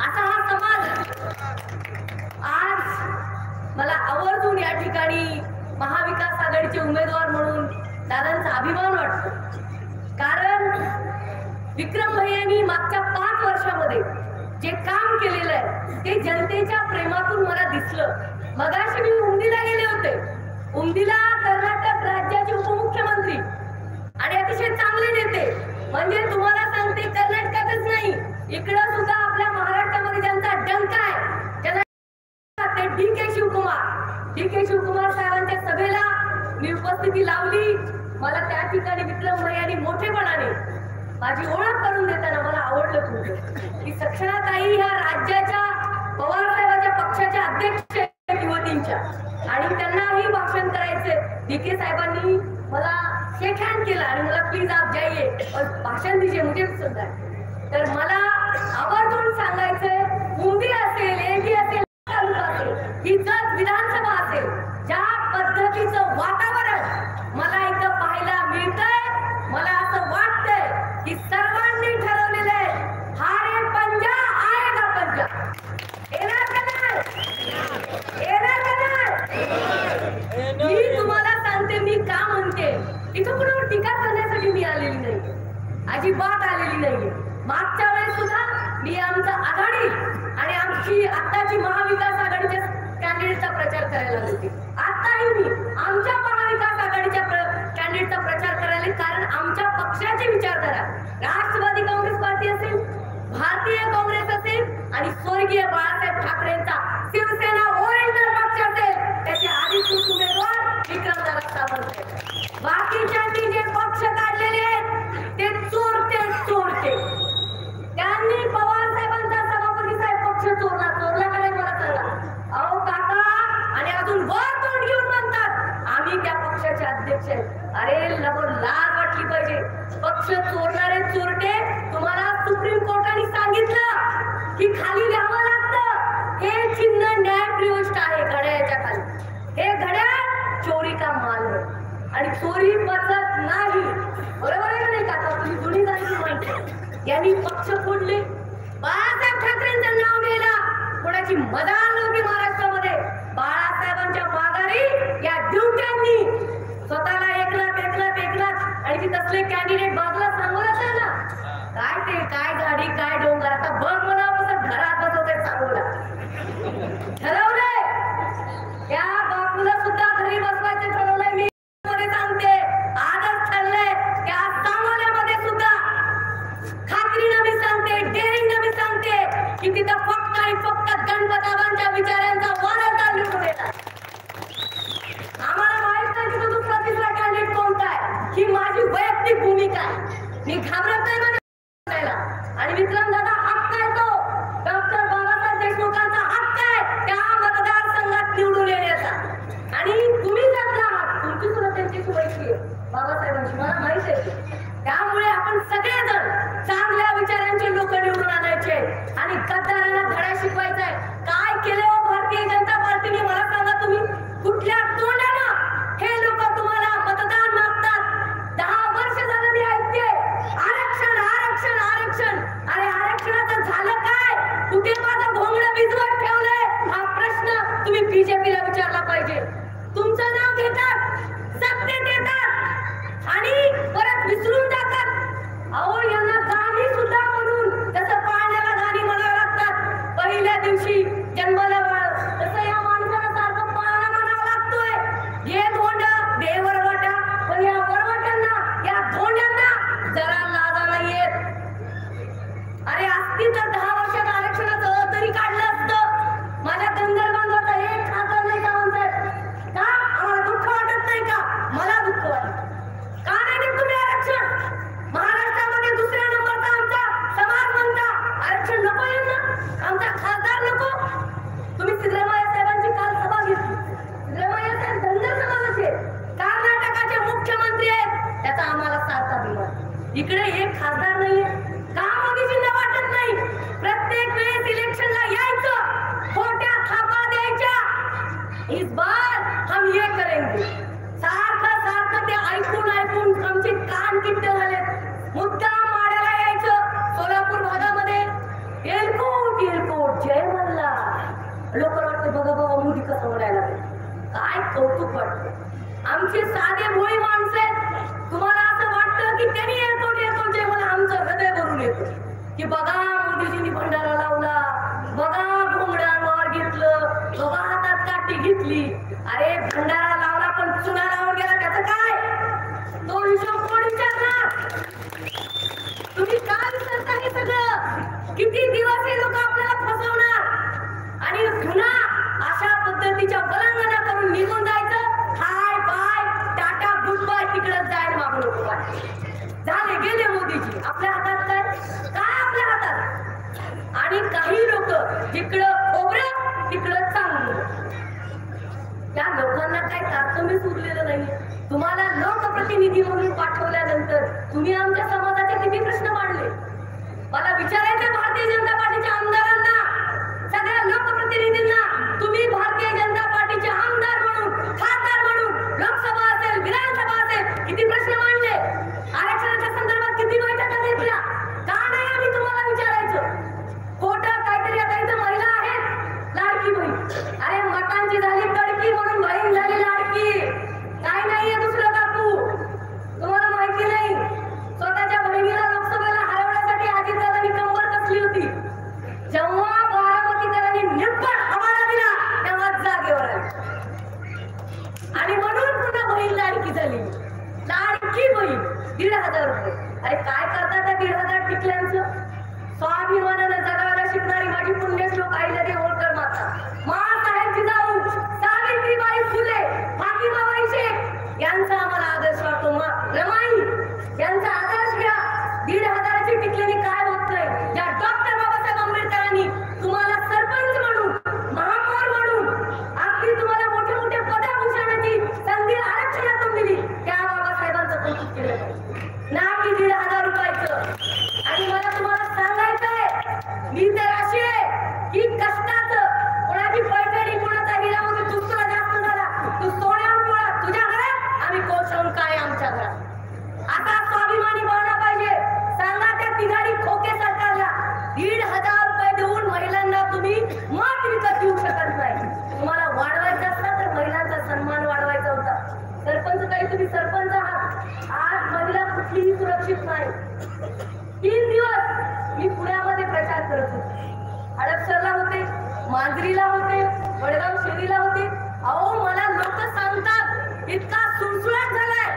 Speaker 6: असा हा समाज. आज मला आवर्जून या ठिकाणी महाविकास आघाडीचे उमेदवार म्हणून दादांचा अभिमान वाटतो. कारण विक्रम भैयांनी मागच्या 5 वर्षामध्ये जे काम केलेलं आहे ते जनतेच्या प्रेमातून मला दिसलं. मगाशी मी उमदीला गेले होते. उमदीला कर्नाटक राज्याचे उपमुख्यमंत्री आणि अतिशय चांगले नेते, म्हणजे तुम्हाला सांगते कर्नाटकातच नाही, इकडं सुद्धा आपल्या महाराष्ट्रामध्ये ज्यांचा डंका आहे, ज्यांना ते डी.के. शिवकुमार साहेबांच्या सभेला मी उपस्थिती लावली. मला त्या ठिकाणी विक्रम भैयांनी मोठेपणाने माझी ओळख करून देताना मला आवडलं तुमचं की सक्षणाताई ह्या राज्याच्या पवार साहेबांच्या पक्षाच्या अध्यक्ष युवतींच्या, आणि त्यांनाही भाषण करायचे. डी.के. साहेबांनी मला शेक हँड केला आणि मला प्लीज आप जाइए और भाषण दीजिए मुझे पसंद आहे. तर मला आवर्जून सांगायचंय, मुंबई असेल, एळगी असेल, तालुका असेल, ही जत विधानसभा असेल, ज्या पद्धतीचं वातावरण मला इथं पाहायला मिळतंय, मला असं वाटतंय की सर्वांनी ठरवलेलं आहे, हारे पंजा आएगा पंजा. येणार का नाही? येणार का नाही? मी तुम्हाला सांगते, मी का म्हणते, इथं कुणावर टीका करण्यासाठी मी आलेली नाही, अजिबात आलेली नाहीये. मागच्या वेळेस सुद्धा मी आमचा आघाडी आणि आमची आत्ताची महाविकास आघाडीच्या कॅन्डिडेटचा प्रचार करायला होते. आताही मी आमच्या महाविकास आघाडीच्या कॅन्डिडेटचा प्रचार करायला, कारण आमच्या पक्षाची विचारधारा राष्ट्रवादी काँग्रेस पार्टी असेल, भारतीय काँग्रेस असेल आणि स्वर्गीय बाळासाहेब ठाकरेंचा शिवसेना ओरिजिनल पक्ष असेल, त्याचे अधिकृत उमेदवार विक्रमदादा सावंत आहेत. बाकीच्यांनी जे पक्ष काढलेले आहेत ते चोरते. त्यांनी पवार साहेबांचा सभापती साहेब पक्ष चोरला का नाही मला सांगा. अहो काका, आणि अजून वर तोंड घेऊन म्हणतात आम्ही त्या पक्षाचे अध्यक्ष आहेत. अरे लाज वाटली पाहिजे. पक्ष चोरणारे चोरटे, तुम्हाला सुप्रीम कोर्टाने सांगितलं की खाली लिहावं लागतं, हे चिन्ह न्यायप्रविष्ट आहे घड्याळाच्या खाली. हे घड्याळ चोरी का माल आहे आणि चोरी पद्धत नाही. बरोबर आहे का नाही काका? तुम्ही जुनी जाणीव माहिती. यांनी पक्ष फोडले, बाळासाहेब ठाकरेंचं नाव घ्यायला कोणाची मदार नव्हती महाराष्ट्रामध्ये. बाळासाहेबांच्या माघारी या ड्युट्यांनी स्वतःला एकनाथ आणि ती तसले कॅन्डिडेट बाजूला सांगून असेल ना, काय ते काय गाडी काय डोंगर. आता बघ म्हणा कसं घरात बसवते सांगूला. ठरवलंय त्या बापूला सुद्धा घरी बसवायचं ठरवलंय. मी सांगते, आजच ठरलंय त्या सांगोल्यामध्ये सुद्धा खात्रीनं मी सांगते, डेअरिंगनं मी सांगते की तिथं फक्त आणि फक्त गणपताबांच्या विचारांचा वारसा निवडून येणार. आम्हाला माहित नाही की दुसरा तिसरा कॅन्डिडेट कोणता आहे, ही माझी वैयक्तिक भूमिका आहे. मी घाबरत नाही म्हणायला. आणि विक्रमदादा हक्क आहे तो, डॉक्टर बाबासाहेब देशमुखांचा हक्क आहे त्या मतदारसंघात निवडून येण्याचा. आणि तुम्ही त्यातला आपण सगळेजण चांगल्या विचारांचे लोक निवडून आणायचे आणि गद्दारांना धडा शिकवायचा आहे. काय केलं हो भारतीय जनता पार्टीने मला सांगा तुम्ही? कुठल्या तोंडानं हे लोक तुम्हाला मतदान मागतात? 10 वर्ष झालं मी ऐकते आरक्षण आरक्षण आरक्षण. अरे आरक्षणाचं झालं काय? कुठे माझं घोंगडं भिजवत ठेवलंय? हा प्रश्न तुम्ही बीजेपीला विचारला पाहिजे. तुमचं नाव घेतात, सत्तेत येतात आणि परत विसरून जातात. अहो यांना गाणी सुद्धा म्हणून जसं पाण्याला गाणी म्हणावं लागतात. पहिल्या दिवशी जन्माला तसं या माणसाला सारखं पाळणा म्हणावं लागतोय. ये धोंड दे वरवाटा. पण या वरवाटांना, या धोंड्यांना जरा लाजा नाही येत. अरे असती तर 10 वर्षात आरक्षणाचं तरी काढलं असतं. माझ्या धनगर बांधवाचा एक खासदार नाही का म्हणतात? का आम्हाला दुःख वाटत नाही का? मला दुःख वाटत. का नाही देत तुम्ही आरक्षण? महाराष्ट्रामध्ये दुसऱ्या नंबरचा आमचा समाज म्हणता आरक्षण नको यांना, आमचा खासदार नको. तुम्ही सिद्धरामय्या साहेबांची काल सभा घेतली. सिद्धरामय्या साहेब धनगर समाजाचे कर्नाटकाचे मुख्यमंत्री आहेत, त्याचा आम्हाला साथ दिला. इकडे एक खासदार नाहीये. का मोदीजींना वाटत नाही प्रत्येक वेळेस इलेक्शनला यायचं, खोट्या थापा द्यायच्या? इस बार हम ये करेंगे. सारखं सारखं ते ऐकून ऐकून आमचे कान किट्ट झाले. मुद्दाम माड्याला यायचं. सोलापूर भागामध्ये एलकोट एलकोट जय मल्हार. लोक वाटतं बघा बघा मोदी कसं बोलायला लागले. काय कौतुक वाटतं. आमची साधे भोळी माणसं आहेत. तुम्हाला असं वाटतं की त्यांनी एलकोट एलकोट जय मला आमचं हृदय भरून येतं की बघा मोदीजींनी भंडारा लावला, बघा घोंगड्यांवर घेतलं, बघा हातात काठी घेतली. अरे भंडारा लावला पण चुना लावून गेला, त्याचं काय? तो हिशोब कोण विचारणार? तुम्ही काय विसरता हे सगळं? किती दिवस हे लोक आपल्याला फसवणार आणि पुन्हा अशा पद्धतीच्या बलंगना करून निघून जायचं. Hi bye tata good bye, तिकडे जायला मागू नको. झाले गेले मोदीजी. आपल्या हातात काय? काय आपल्या हातात? आणि काही लोक जिकडं खोबरं तिकडं चांगलं. त्या लोकांना काय तारतम्य सुरलेलं नाही. तुम्हाला लोकप्रतिनिधी म्हणून पाठवल्यानंतर तुम्ही आमच्या समाजाचे किती प्रश्न मांडले? मला विचारायचे भारतीय जनता पार्टीच्या आमदारांना, सगळ्या लोकप्रतिनिधींना, तुम्ही भारतीय जनता पार्टीचे आमदार म्हणून, खासदार म्हणून, लोकसभा असेल, विधानसभा असेल, किती प्रश्न मांडले? आरक्षणाच्या संदर्भात किती बैठका घेतल्या? का नाही आम्ही तुम्हाला विचारायचं? खोटं काहीतरी. आता इथं महिला आहेत, लाडकी बहीण. अरे मटांची झाली तडकी म्हणून बहीण झाली लाडकी. काय नाहीये दुसरं बापू, तुम्हाला माहिती नाही. स्वतःच्या बहिणीला लोकसभेला हरवण्यासाठी अजितदादांनी कंबर कसली होती. जेव्हा बारामतीकरांनी निब्बळ हवाला दिला तेव्हा जागेवर आली आणि म्हणून पुन्हा बहीण लाडकी झाली. लाडकी बहीण 1,500 रुपये. अरे काय करतात त्या 1,500 टिकल्यांचं? स्वाभिमानानं जगायला शिकणारी माझी पुण्यश्लोक आईला होळकर माता, माँसाहेब जिजाऊ, सावित्रीबाई फुले, फातिमाबाई शेख यांचा आम्हाला आदर्श वाटतो. रमाई यांचा आदर्श घ्या. 1,500ची टिकलेली काय होत नाही. या डॉक्टर बाबासाहेब आंबेडकरांनी तुम्हाला सरपंच म्हणून, महापौर म्हणून, अगदी तुम्हाला मोठे मोठे पदभूषणाची संधी आरक्षणातून दिली. त्या बाबासाहेबांचं कौतुक केलं ना की 1,500 रुपयाचं. आणि मला तुम्हाला सांगायचंय, मी तर अशी आहे की कष्टाचं कोणाची पैठणी, कोणाचा हिरा म्हणजे दुसरा जास्त झाला, तू सोन्यावर पोळा, तुझ्या घरात आम्ही कोसळून काय आमच्या घरात. आता स्वाभिमानी बनला पाहिजे. सांगा त्या तिघाडी खोके सरकारला 1,500 रुपये देऊन महिलांना तुम्ही मत विकत घेऊ शकत नाही. तुम्हाला वाढवायचं असतं तर महिलांचा सन्मान वाढवायचा होता. सरपंच काही तुम्ही सरपंच आहात. आज महिला कुठलीही सुरक्षित नाही. 3 दिवस मी पुण्यामध्ये प्रचार करत होते. हडपसरला होते, मांजरीला होते, वडगाव शेरीला होते. अहो मला लोक सांगतात इतका सुळसुळाट झालाय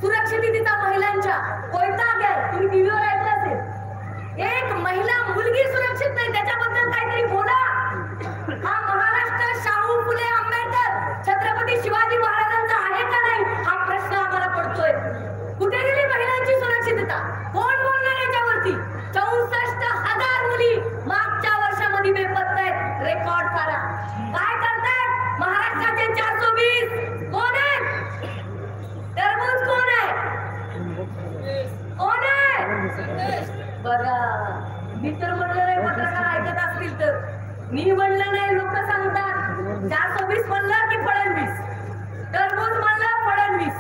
Speaker 6: सुरक्षिततेचा महिलांच्या. कोयता घ्या, तुम्ही टीव्हीवर ऐकलं असेल. एक महिला मुलगी सुरक्षित नाही, त्याच्याबद्दल काहीतरी बोला. हा महाराष्ट्र शाहू फुले आंबेडकर छत्रपती शिवाजी महाराजांचा आहे का नाही हा प्रश्न आम्हाला पडतोय. कुठे गेली महिलांची सुरक्षितता? कोण बोलणार याच्यावरती? 64,000 मुली मागच्या वर्षामध्ये बेपत्ता आहेत. रेकॉर्ड करा. काय करतायत महाराष्ट्राचे 420? कोण आहे? तरबूज कोण आहे? कोण आहे? बघा मी तर म्हणलं नाही, पत्रकार ऐकत असतील तर मी म्हणलं नाही, लोक सांगतात 420 म्हणलं की फडणवीस, टरबूज म्हणलं फडणवीस,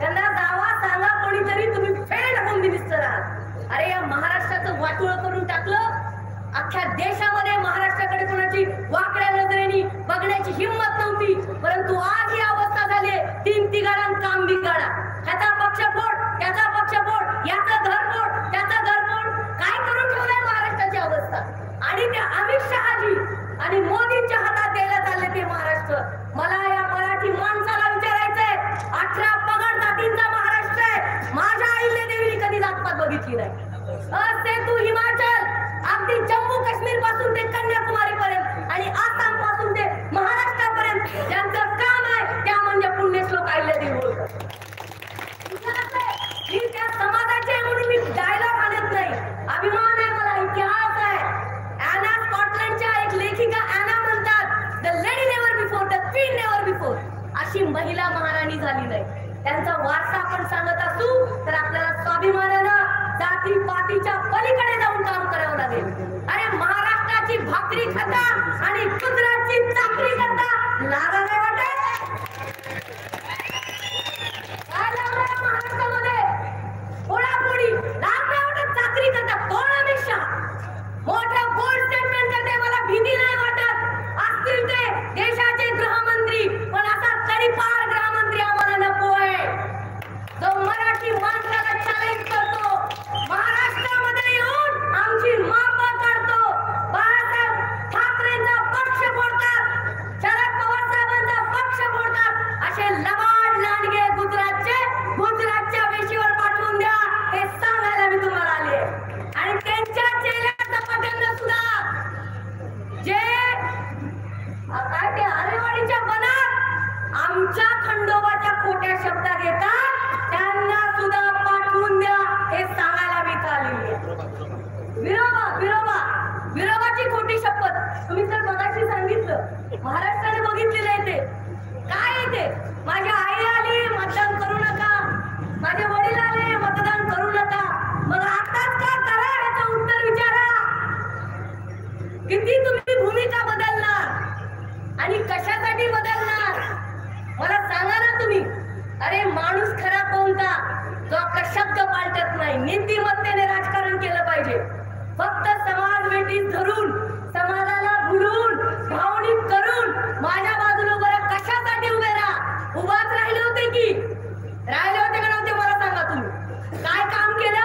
Speaker 6: त्यांना जावा सांगा कोणीतरी तुम्ही फेल होम मिनिस्टर आहात. अरे या महाराष्ट्राचं वाटोळ करून टाकलं. अख्ख्या देशामध्ये महाराष्ट्राकडे कोणाची वाकड्या नजरेने बघण्याची हिंमत नव्हती, परंतु आज ही अवस्था झाली. 3 तिघाडां काम बिघाडा, ह्याचा पक्षपोट त्याचा पक्षपोट, याचं घरपोट त्याचं घरपोट, काय करून ठेवलंय महाराष्ट्राची अवस्था. आणि त्या अमित शहाजी आणि मोदींच्या हातात द्यायला चालले ते महाराष्ट्र. मला या मराठी माणसाला विचारायचंय, 18 पगड जातींचा महाराष्ट्र आहे. माझ्या आईने देवीने कधी जातपात बघितली नाही. ते तू हिमाचल, अगदी जम्मू काश्मीर पासून ते कन्याकुमारी पर्यंत आणि आसाम पासून ते महाराष्ट्रापर्यंत ज्यांचं काम आहे त्या म्हणजे पुण्यश्लोक अहिल्यादेवी होळकर. मी त्या समाजाचे म्हणून मी डायलॉग आणत नाही, अभिमान आहे मला, इतिहास आहे. ॲना स्कॉटलंडच्या एक लेखिका ॲना म्हणतात, the lady never before, the queen never before. अशी महिला महाराणी झाली नाही. त्यांचा वारसा आपण सांगत असू तर आपल्याला स्वाभिमानानं जाती पातीच्या पलीकडे जाऊन काम करावं लागेल. अरे महाराष्ट्राची भाकरी खाता आणि गुजरातची चाकरी करता लाजा नाही वाटत? काय लागलं महाराष्ट्रामध्ये? पोळापोळी लाज नाही वाटत? चाकरी करता तोडापेक्षा मोठं बोल्ड स्टेटमेंट करते, मला भीती नाही वाटत. असतील ते देशाचे गृहमंत्री, पण असा तडीपार गृहमंत्री आम्हाला नको आहे, जो मराठी माणसाला चॅलेंज करतो, महाराष्ट्रामध्ये येऊन आमची माप काढतो. बाळासाहेब ठाकरेंचा पक्ष फोडतात, शरद पवार साहेबांचा पक्ष फोडतात. असे लबाड लांडगे गुजरातच्या वेशीवर पाठवून द्या, हे सांगायला मी तुम्हाला आले. आणि त्यांच्या चेहऱ्याचा पटंग सुद्धा जे काय ते आरेवाडीच्या बनात आमच्या खंडोबाच्या खोट्या शब्दात येतात, त्यांना सुद्धा पाठवून द्या, हे सांगायला मी आलेली आहे. विरोबाची खोटी शपथ. तुम्ही तर मगाशी सांगितलं महाराष्ट्राने बघितलेलं आहे ते काय आहे ते. माझी आई आली मतदान करू नका, माझे वडील आले मतदान करू नका, मग आताच का करा याचं उत्तर विचारा. किती तुम्ही भूमिका बदलणार आणि कशासाठी बदलणार मला सांगा ना तुम्ही. अरे माणूस खरा कोणता, जो आपला शब्द पालटत नाही, नीतिमत्तेने राजकारण केलं पाहिजे. फक्त समाज वेटीस धरून, समाजाला भुलून, भावनिक करून माझ्या बाजूला बरं कशासाठी उभे राहा. उभाच राहिले होते की राहिले होते का नव्हते मला सांगा. तुम्ही काय काम केलं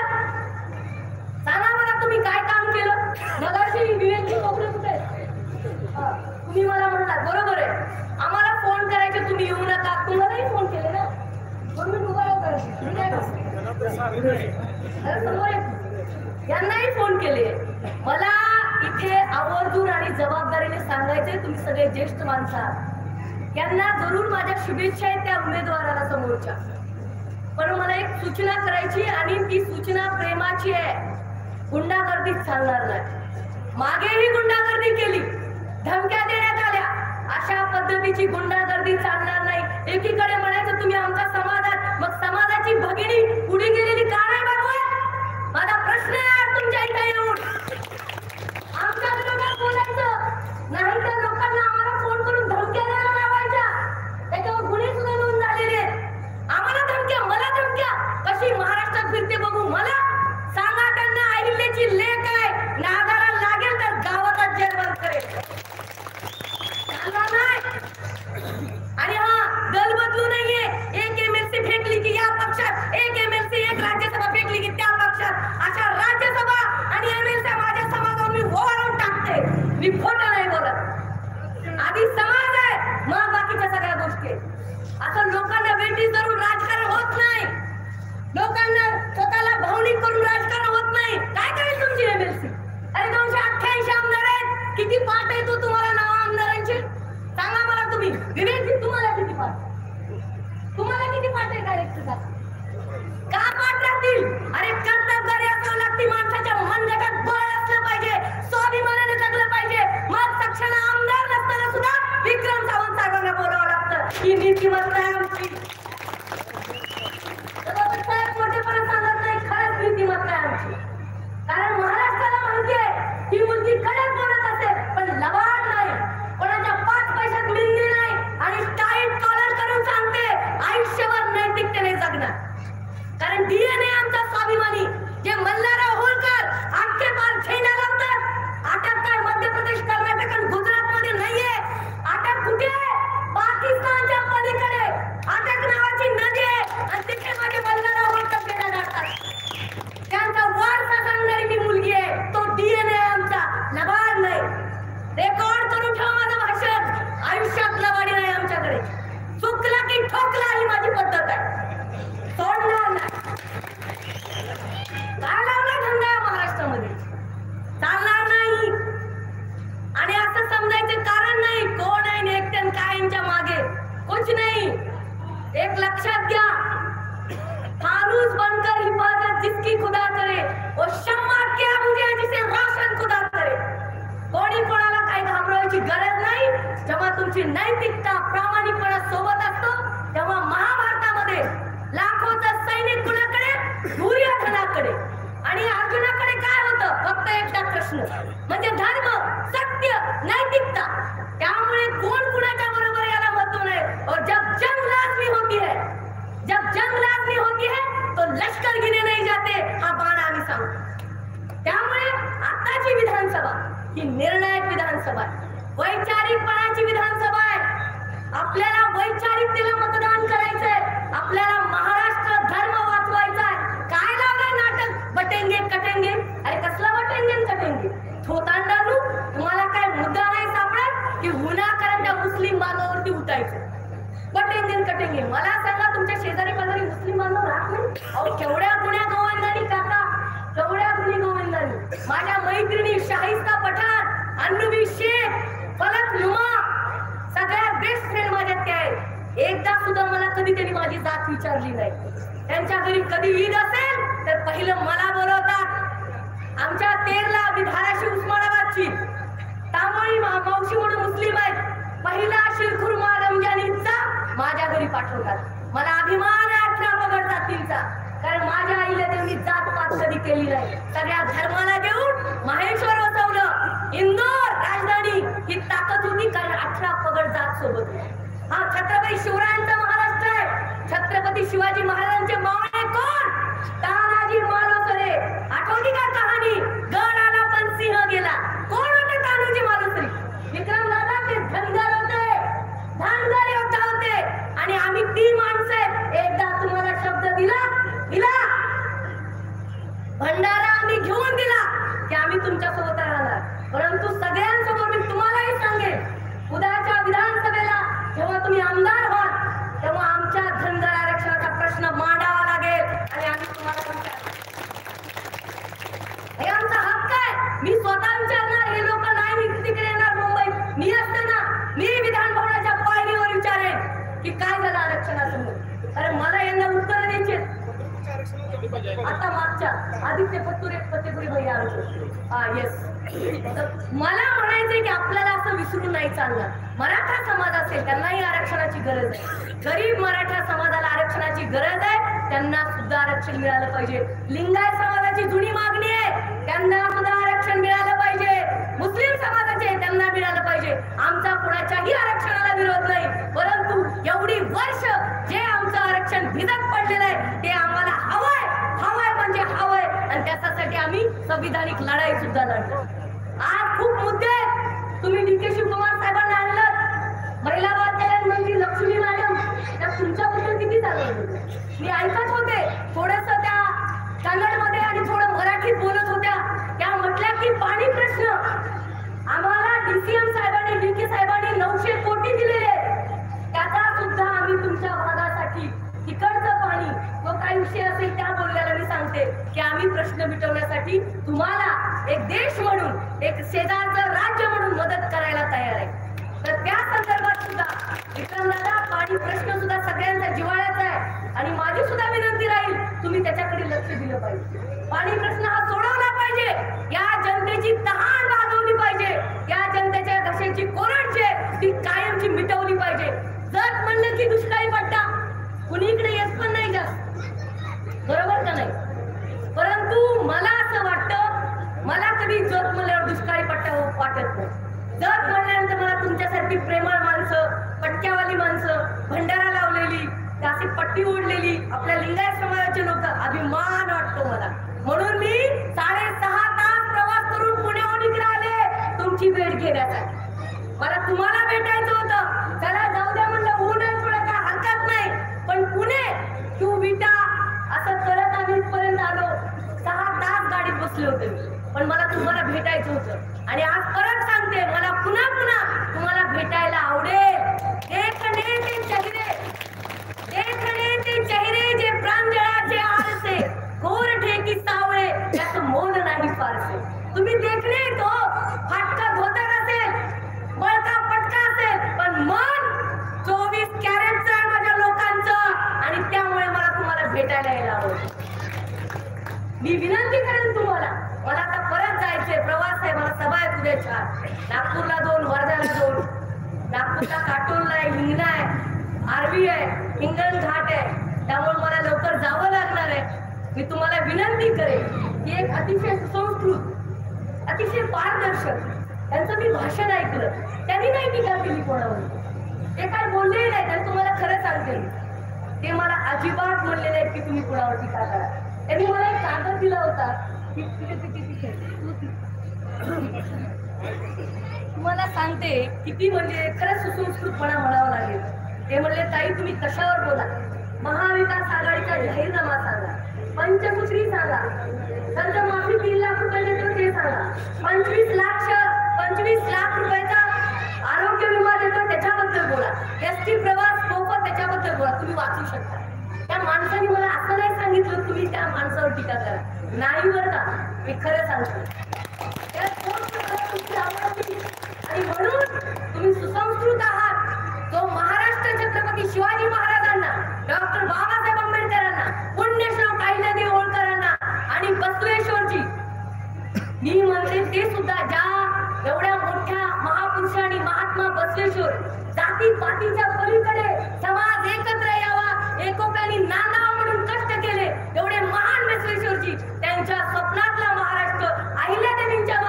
Speaker 6: सांगा मला, तुम्ही काय काम केलं. मगाशी विवेकची कोपरे कुठे तुम्ही मला म्हणलात, बरोबर आहे, आम्हाला फोन करायचे तुम्ही येऊ नका. तुम्हालाही फोन केले ना, म्हणून मी तुम्हाला यांनाही फोन केले. मला इथे आवर्जून आणि जबाबदारीने सांगायचंय, तुम्ही सगळे ज्येष्ठ माणसं आहात, यांना जरूर माझ्या शुभेच्छा आहेत त्या उमेदवाराला समोरच्या. पण मला एक सूचना करायची आणि ती सूचना प्रेमाची आहे. गुंडागर्दीत चालणार नाही. मागेही गुंडागर्दी केली, धमक्या देण्यात आल्या, अशा पद्धतीची गुंडागर्दी चालणार नाही. एकीकडे म्हणायचं तुम्ही आमच्या समाजात, मग समाजाची भगिनी पुढे गेलेली का नाही बघवत? माझा प्रश्न आहे तुमच्या इथे येऊन. आमच्या विरोधात बोलायचं नाही तर लोकांना आम्हाला फोन करून धमक्या द्यायला लावायच्या, त्याच्यावर गुन्हे सुद्धा नोंद झालेले आहेत. आम्हाला धमक्या, मला धमक्या, कशी महाराष्ट्रात फिरते बघू. मला सांगा त्यांना, अहिल्याची लेक आहे, नागाला लागेल तर गावात जेवण करेल. आणि हा दल बदलू नाहीये. एक एमएलसी फेकली की या पक्षात, एक एमएलसी एक राज्यसभा फेकली की त्या पक्षात. अशा राज्यसभा आणि एमएलसी माझ्या समाजावर मी ओवाळून टाकते. मी खोटं नाही बोलत. आधी समाज आहे, मग बाकीच्या सगळ्या गोष्टी. असं लोकांना वेठी धरून राजकारण होत नाही. लोकांना स्वतःला भावनिक करून राजकारण होत नाही. काय करेल तुमची एमएलसी? अरे 288 आमदार आहेत. किती पाठ आहे तो तुम्हाला नाव आमदारांचे सांगा मला तुम्ही. विवेकजी तुम्हाला किती पाठ, तुम्हाला किती पाठ आहे डायरेक्टचा? का पाठ राहतील? अरे कर्तव्यकारी असावं लागते. माणसाच्या मनगटात बळ असलं पाहिजे, स्वाभिमानाने जगलं पाहिजे. मग सक्षम आमदार नसताना सुद्धा विक्रम सावंत साहेबांना बोलावं लागतं. ही नीतिमत्ता आहे आमची. मोठेपणा सांगत नाही, खरंच नीतिमत्ता आहे आमची. कारण तुमची नैतिकता प्रामाणिकपणा सोबत असतो तेव्हा महाभारतामध्ये लाखोचा सैनिक कुणाकडे दुर्योधनाकडे आणि अर्जुनाकडे काय होतं फक्त एकटा कृष्ण म्हणजे धर्म सत्य नैतिकता त्यामुळे कोण कुणाच्या बरोबर याला महत्व नाही और जब जंग लाजमी होती है तो लश्कर गिने नहीं जाते हा बाण आम्ही सांगतो त्यामुळे आताची विधानसभा ही निर्णायक विधानसभा आहे वैचारिकपणाची विधानसभा आहे आपल्याला वैचारिकतेला मतदान करायचंय आपल्याला महाराष्ट्र धर्म वाचवायचा आहे काय लावलंय नाटक बटेंगे कटेंगे अरे कसला बटेंगे कटेंगे थोतांडानू तुम्हाला काय मुद्दा नाही सापडत की विनाकारण त्या मुस्लिम बांधवावरती उठायचं बटेंगे कटेंगे मला सांगा तुमच्या शेजारी पाजारी मुस्लिम बांधव राहत नाही अहो केवढ्या गुन्ह्या गोविंदांनी काका केवढ्या गुन्हे गोविंदांनी माझ्या मैत्रिणी शाहिस्ता पठाण अन्नवी शेख फलक नुमा सगळ्या बेस्ट फ्रेंड माझ्या त्या आहेत एकदा सुद्धा मला कधी त्यांनी माझी जात विचारली नाही त्यांच्या घरी कधी ईद असेल तर पहिलं मला बोलवतात आमच्या तेरला मी धाराशिव उस्मानाबादची तांबोळी मावशी म्हणून मुस्लिम आहेत पहिला शिरखुर्मा रमजानीचा माझ्या घरी पाठवतात मला अभिमान आहे 18 पगड जातींचा कारण माझ्या आईला त्यांनी जात पात कधी केली नाही सगळ्या धर्माला घेऊन माहेश्वर वसवलं इंदोर राजधानी ही ताकद होती कारण 18 पगड जात सोबत हा छत्रपती शिवरायांचा महाराष्ट्र आहे छत्रपती शिवाजी महाराजांचे मावळे कोण तानाजी मालुसरे आठवली का कहाणी गड आला पण सिंह गेला कोण होते तानाजी मालुसरे विक्रम दादा ते धनगर होते धनगर योद्धा होते आणि आम्ही 3 माणसे एकदा तुम्हाला शब्द दिला भंडारा आम्ही घेऊन दिला की आम्ही तुमच्या सोबत राहणार परंतु सगळ्यांसमोर मी तुम्हालाही सांगेन उद्याच्या विधानसभेला जेव्हा तुम्ही आमदार व्हाल तेव्हा आमच्या धनगर आरक्षणाचा प्रश्न मांडावा लागेल आणि आम्ही तुम्हाला हे आमचा हक्क आहे मी स्वतः विचारणार हे लोक नाही तिकडे येणार मुंबईत मी असताना मी विधान भवनाच्या पायरीवर विचारेन की काय झालं आरक्षणासमोर अरे मला यांना उत्तर द्यायचे आता मागच्या आदित्य फतेपुरी भैया येस मला म्हणायचंय की आपल्याला असं विसरून नाही चालणार मराठा समाज असेल त्यांनाही आरक्षणाची गरज आहे गरीब मराठा समाजाला आरक्षणाची गरज आहे त्यांना सुद्धा आरक्षण मिळालं पाहिजे लिंगायत समाजाची जुनी मागणी आहे त्यांना सुद्धा आरक्षण मिळालं पाहिजे मुस्लिम समाजाचे त्यांना मिळालं पाहिजे आमचा कोणाच्याही आरक्षणाला विरोध नाही परंतु एवढी वर्ष जे आमचं आरक्षण भिजत पडलेलं आहे ते आम्हाला हवंय म्हणजे हवंय आणि त्यासाठी आम्ही संविधानिक लढाई सुद्धा लढतो आज खूप मुद्दे आहेत तुम्ही डीके शिवकुमार साहेबांना आणलं महिला बाल कल्याण मंत्री लक्ष्मी मॅडम त्या तुमच्याबद्दल किती चालवत मी ऐकत होते थोडस त्या कन्नडमध्ये आणि थोडं मराठीत बोलत होत्या त्या म्हटल्या की पाणी प्रश्न आम्हाला डीसीएम साहेबांनी डीके साहेबांनी 900 कोटी दिलेले त्याचा सुद्धा आम्ही तुमच्या भागासाठी तिकडचं पाणी व काही विषय असेल त्या बोलल्याला मी सांगते की आम्ही प्रश्न मिटवण्यासाठी तुम्हाला एक देश म्हणून एक शेजारचं राज्य म्हणून मदत करायला तयार आहे तर त्या संदर्भात सुद्धा विक्रमदादा पाणी प्रश्न सुद्धा सगळ्यांचा जिव्हाळ्याचा आहे आणि माझी सुद्धा विनंती राहील तुम्ही त्याच्याकडे लक्ष दिलं पाहिजे पाणी प्रश्न हा सोडवला पाहिजे या जनतेची तहान भागवली पाहिजे या जनतेच्या घशाची कोरड जे ती कायमची मिटवली पाहिजे जर म्हणलं की दुष्काळी पट्टा कुणीकडे येत पण नाही जास्त बरोबर का नाही परंतु मला असं वाटतं मला कधी जत म्हणल्यावर दुष्काळी पट्टा वाटत नाही जत म्हणल्यानंतर मला तुमच्यासारखी प्रेमळ माणसं पट्ट्यावाली माणसं भंडारा लावलेली त्याची पट्टी ओढलेली आपल्या लिंगायत समाजाचे लोक अभिमान वाटतो मला म्हणून मी 6.5 तास प्रवास करून पुण्याहून इकडे आले तुमची भेट घेण्यासाठी मला तुम्हाला भेटायचं होतं चला जाऊ द्या म्हणलं ऊन आहे थोडं काय हरकत नाही पण पुणे तू विटा असं करत आम्ही इथपर्यंत आलो 6 तास गाडीत बसले होते पण मला तुम्हाला भेटायचं होतं आणि आज परत सांगते मला पुन्हा तुम्हाला भेटायला आवडेल देखणे ते चेहरे जे प्रांजळाचे आरसे गोरठे की सावळे याचं मोल नाही फारसे तुम्ही देखणे तो फाटका धोतर असेल बळका पटका असेल पण मन 24 कॅरेटचं आहे माझ्या लोकांचं आणि त्यामुळे मला तुम्हाला भेटायला यायला आवडेल मी विनंती करेन तुम्हाला मला आता परत जायचंय प्रवास आहे मला सभा आहे उद्या 4 नागपूरला 2 वर्ध्याला 2 नागपूरला काटोल आहे, हिंगणा आहे, आरवी आहे, हिंगण घाट आहे. त्यामुळे मला लवकर जावं लागणार आहे. मी तुम्हाला विनंती करेन की एक अतिशय सुसंस्कृत, अतिशय पारदर्शक यांचं मी भाषण ऐकलं. त्यांनी नाही टीका केली कोणावर, ते काय बोललेही नाही. तर तुम्हाला खरं सांगते, ते मला अजिबात म्हणले नाहीत की तुम्ही कुणावर टीका करा. त्यांनी मला एक कागद दिला होता. तुम्हाला सांगते किती म्हणजे खरंच सुसंस्कृतपणा म्हणावं लागेल. ते म्हणले, ताई तुम्ही कशावर बोला, महाविकास आघाडीचा जाहीरनामा सांगा, पंचसूत्री सांगा, कर्जमाफी 3 लाख रुपये देतो ते सांगा, 25 लाख रुपयाचा आरोग्य विमा देतो त्याच्याबद्दल बोला, एसटी प्रवास मोफत त्याच्याबद्दल बोला. तुम्ही वाचू शकता. त्या माणसाने मला असं नाही सांगितलं तुम्ही त्या माणसावर टीका करा, नाही बरं का. मी खरं सांगतो आणि म्हणून तुम्ही सुसंस्कृत आहात. जो महाराष्ट्र छत्रपती शिवाजी महाराजांना, डॉक्टर बाबासाहेब आंबेडकरांना, पुण्यश्लोक अहिल्यादेवी होळकरांना आणि बसवेश्वरजी मी म्हणते ते सुद्धा ज्या एवढ्या मोठ्या महापुरुषांनी महात्मा बसवेश्वर जातीपातीच्या पलीकडे समाज एकत्र यावा, एकोप्याने नांदावा म्हणून कष्ट केले, एवढे महान बसवेश्वरजी त्यांच्या स्वप्नातला महाराष्ट्र, अहिल्यादेवींच्या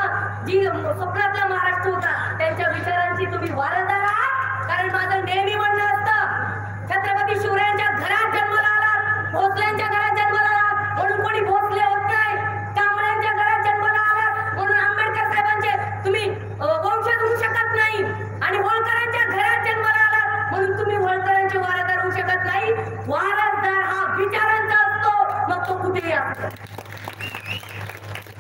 Speaker 6: जी स्वप्नातला महाराष्ट्र होता, त्यांच्या विचारांची तुम्ही वारसदार आहात. कारण माझं नेहमी म्हणणं असतं, छत्रपती शिवरायांच्या घरात जन्माला आलात, भोसल्यांच्या घरात जन्माला आलात म्हणून कोणी भोसले होत नाही, कांबळ्यांच्या घरात जन्माला आलात म्हणून आंबेडकर साहेबांचे तुम्ही वंशज होऊ शकत नाही, आणि होळकरांच्या घरात जन्माला आलात म्हणून तुम्ही होळकरांचे वारसदार होऊ शकत नाही. वारसदार हा विचारांचा असतो, मग तो कुठेही असतो.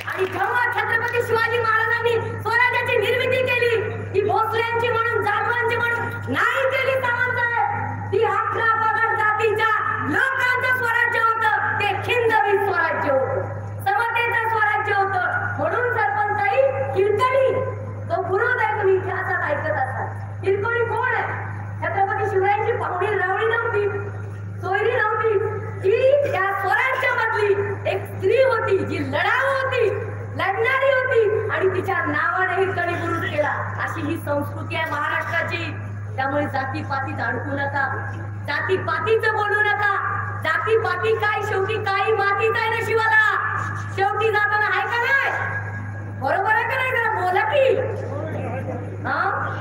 Speaker 6: आणि जेव्हा छत्रपती शिवाजी महाराजांनी स्वराज्याची निर्मिती केली, ती भोसल्यांची म्हणून, जाधवांची म्हणून नाही केली सामंतसाहेब. ती 11 पगड जातीच्या लोकांचं स्वराज्य होतं, ते हिंदवी स्वराज्य होतं, समतेचं स्वराज्य होतं. म्हणून सरपंचाई किरकणी तो विरोध आहे, तुम्ही इतिहासात ऐकत असाल. किरकणी कोण आहे? छत्रपती शिवरायांची पाहुणी रावळी नव्हती, सोयरी नव्हती, ती त्या स्वराज्यामधली एक स्त्री होती, जी लढाऊ होती, लढणारी होती, आणि तिच्या नावाने हिरकणी बुरुज केला. अशी ही संस्कृती आहे महाराष्ट्राची. त्यामुळे जातीपातीत अडकू नका, जातीपातीचं बोलू नका. जातीपाती काय, शेवटी काही मातीच आहे ना शिवाला, शेवटी जाताना आहे का नाही? बरोबर आहे का नाही? जरा बोला की.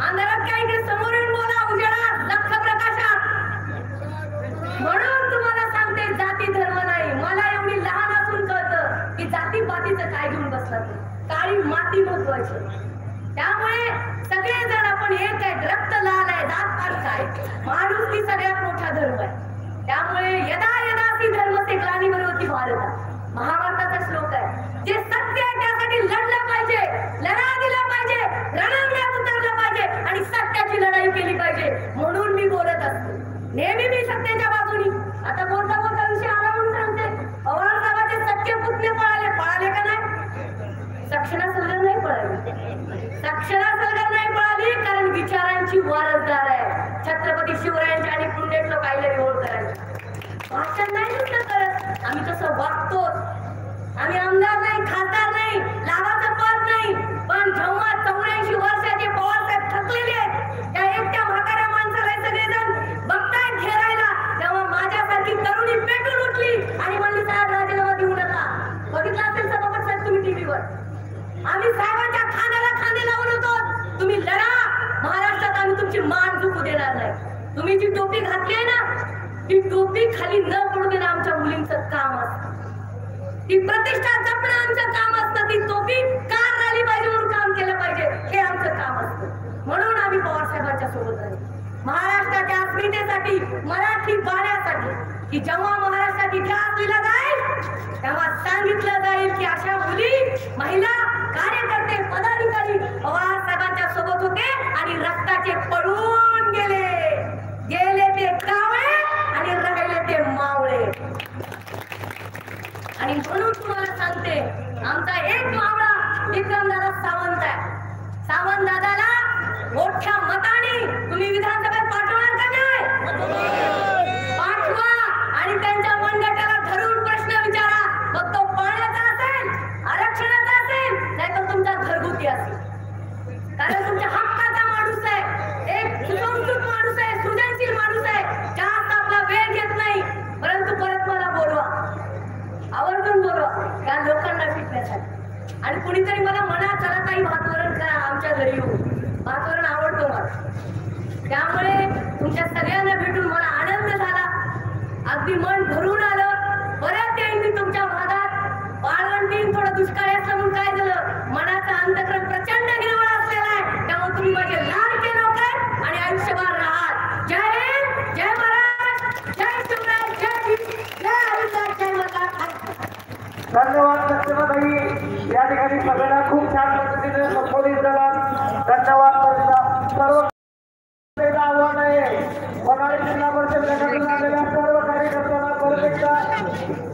Speaker 6: अंधारात काय ते समोर येऊन बोला, उजेडात लक्ष प्रकाशात. म्हणून तुम्हाला सांगते, जाती धर्म नाही. मला एवढी लहान असून कळतं की जातीपातीचं काय घेऊन बसतात. काळी माती महत्वाची. त्यामुळे सगळेजण आपण एक आहे, रक्त लाल आहे, जातपात काय, माणूस ही सगळ्यात मोठा धर्म आहे. त्यामुळे यदा यदासी धर्मसे ग्लानिर्भवति भारत, महाभारताचा श्लोक आहे. जे सत्य आहे त्यासाठी लढलं पाहिजे, लढा दिला पाहिजे, रणंगणात उतरलं पाहिजे आणि सत्याची लढाई केली पाहिजे. म्हणून मी बोलत असते नेहमी, मी सत्याच्या बाजूनी. आता बोलता बोलता विषय आला म्हणून सांगते, पवार साहेबांचे सत्य पुतणे पळाले का नाही? सक्षणा सलगर नाही पळाली, सक्षणा सलगर नाही पळाली, कारण विचारांची वारसदार आहे छत्रपती शिवरायांची आणि पुण्यश्लोक अहिल्यादेवी होळकरांची. भाषण नाही नुसतं करत, आम्ही तसं वागतो. आम्ही आमदार नाही, खासदार नाही, लाभाचं पद नाही, पण जेव्हा 84 वर्षाचे पवार साहेब थकलेले आहेत, त्या एकट्या म्हाताऱ्या माणसाला सगळेजण बघतायत घेरायला, तेव्हा माझ्यासारखी तरुणी पेटून उठली आणि म्हणली, साहेब राजीनामा देऊ नका. बघितलं असेल सभापती साहेब तुम्ही टीव्हीवर, आम्ही साहेबांच्या खांद्याला खांदे लावून होतो, तुम्ही लढा, महाराष्ट्रात आम्ही तुमची मान झुकू देणार नाही. तुम्ही जी टोपी घातली आहे ना, ती टोपी खाली न पडू देणं आमच्या मुलींचं काम असतं. ती प्रतिष्ठा जपणं आमचं काम असतं. ती टोपी कार राहिली पाहिजे म्हणून काम केलं पाहिजे, हे आमचं काम असतं. म्हणून आम्ही पवार साहेबांच्या सोबत आहे. महाराष्ट्राच्या अस्मितेसाठी, मराठी बाण्यासाठी, की जेव्हा महाराष्ट्रात इतिहास लिहिला जाईल तेव्हा सांगितलं जाईल की अशा मुली, महिला, कार्यकर्ते, पदाधिकारी पवार साहेबांच्या सोबत होते आणि रक्ताचे पडून गेले ते कावळे आणि राहिले ते मावळे. आणि म्हणून तुम्हाला सांगते, आमचा एक मावळा विक्रमदादा सावंत आहे. सावंत दादाला मोठ्या मताने तुम्ही विधानसभेत पाठवणार का नाही? पाठवा आणि त्यांच्या मनगटाला धरून प्रश्न विचारा. मग तो पाण्याचा असेल, आरक्षणाचा असेल, नाहीतर तुमचा घरगुती असेल. कारण तुमच्या हक्काचा माणूस आहे. एक कुणीतरी मला म्हणा चला ताई भातवरण करा आमच्या घरी येऊन. भातवरण आवडतो मला. त्यामुळे तुमच्या सगळ्यांना भेटून मला आनंद झाला. अगदी मन भरून आलं. बऱ्याच येईल मी तुमच्या भागात. वाळवंटीन थोडं दुष्काळी असलं म्हणून काय झालं, मनाचा अंतक्रम प्रचंड हिरवळ असलेला आहे. त्यामुळे तुम्ही माझे लाडके लोक आहेत आणि आयुष्यभर राहाल. जय हिंद, जय महाराज, जय शिवराय, जय भीम, जय हरिदास, जय मल्हार.
Speaker 2: धन्यवाद लक्ष्मीबाई. या ठिकाणी सगळ्यांना खूप छान पद्धतीने संबोधित झाला. धन्यवाद. सर्व आव्हान आहे. जिल्हा परिषद गटातून आलेल्या सर्व कार्यकर्त्यांना परत एकदा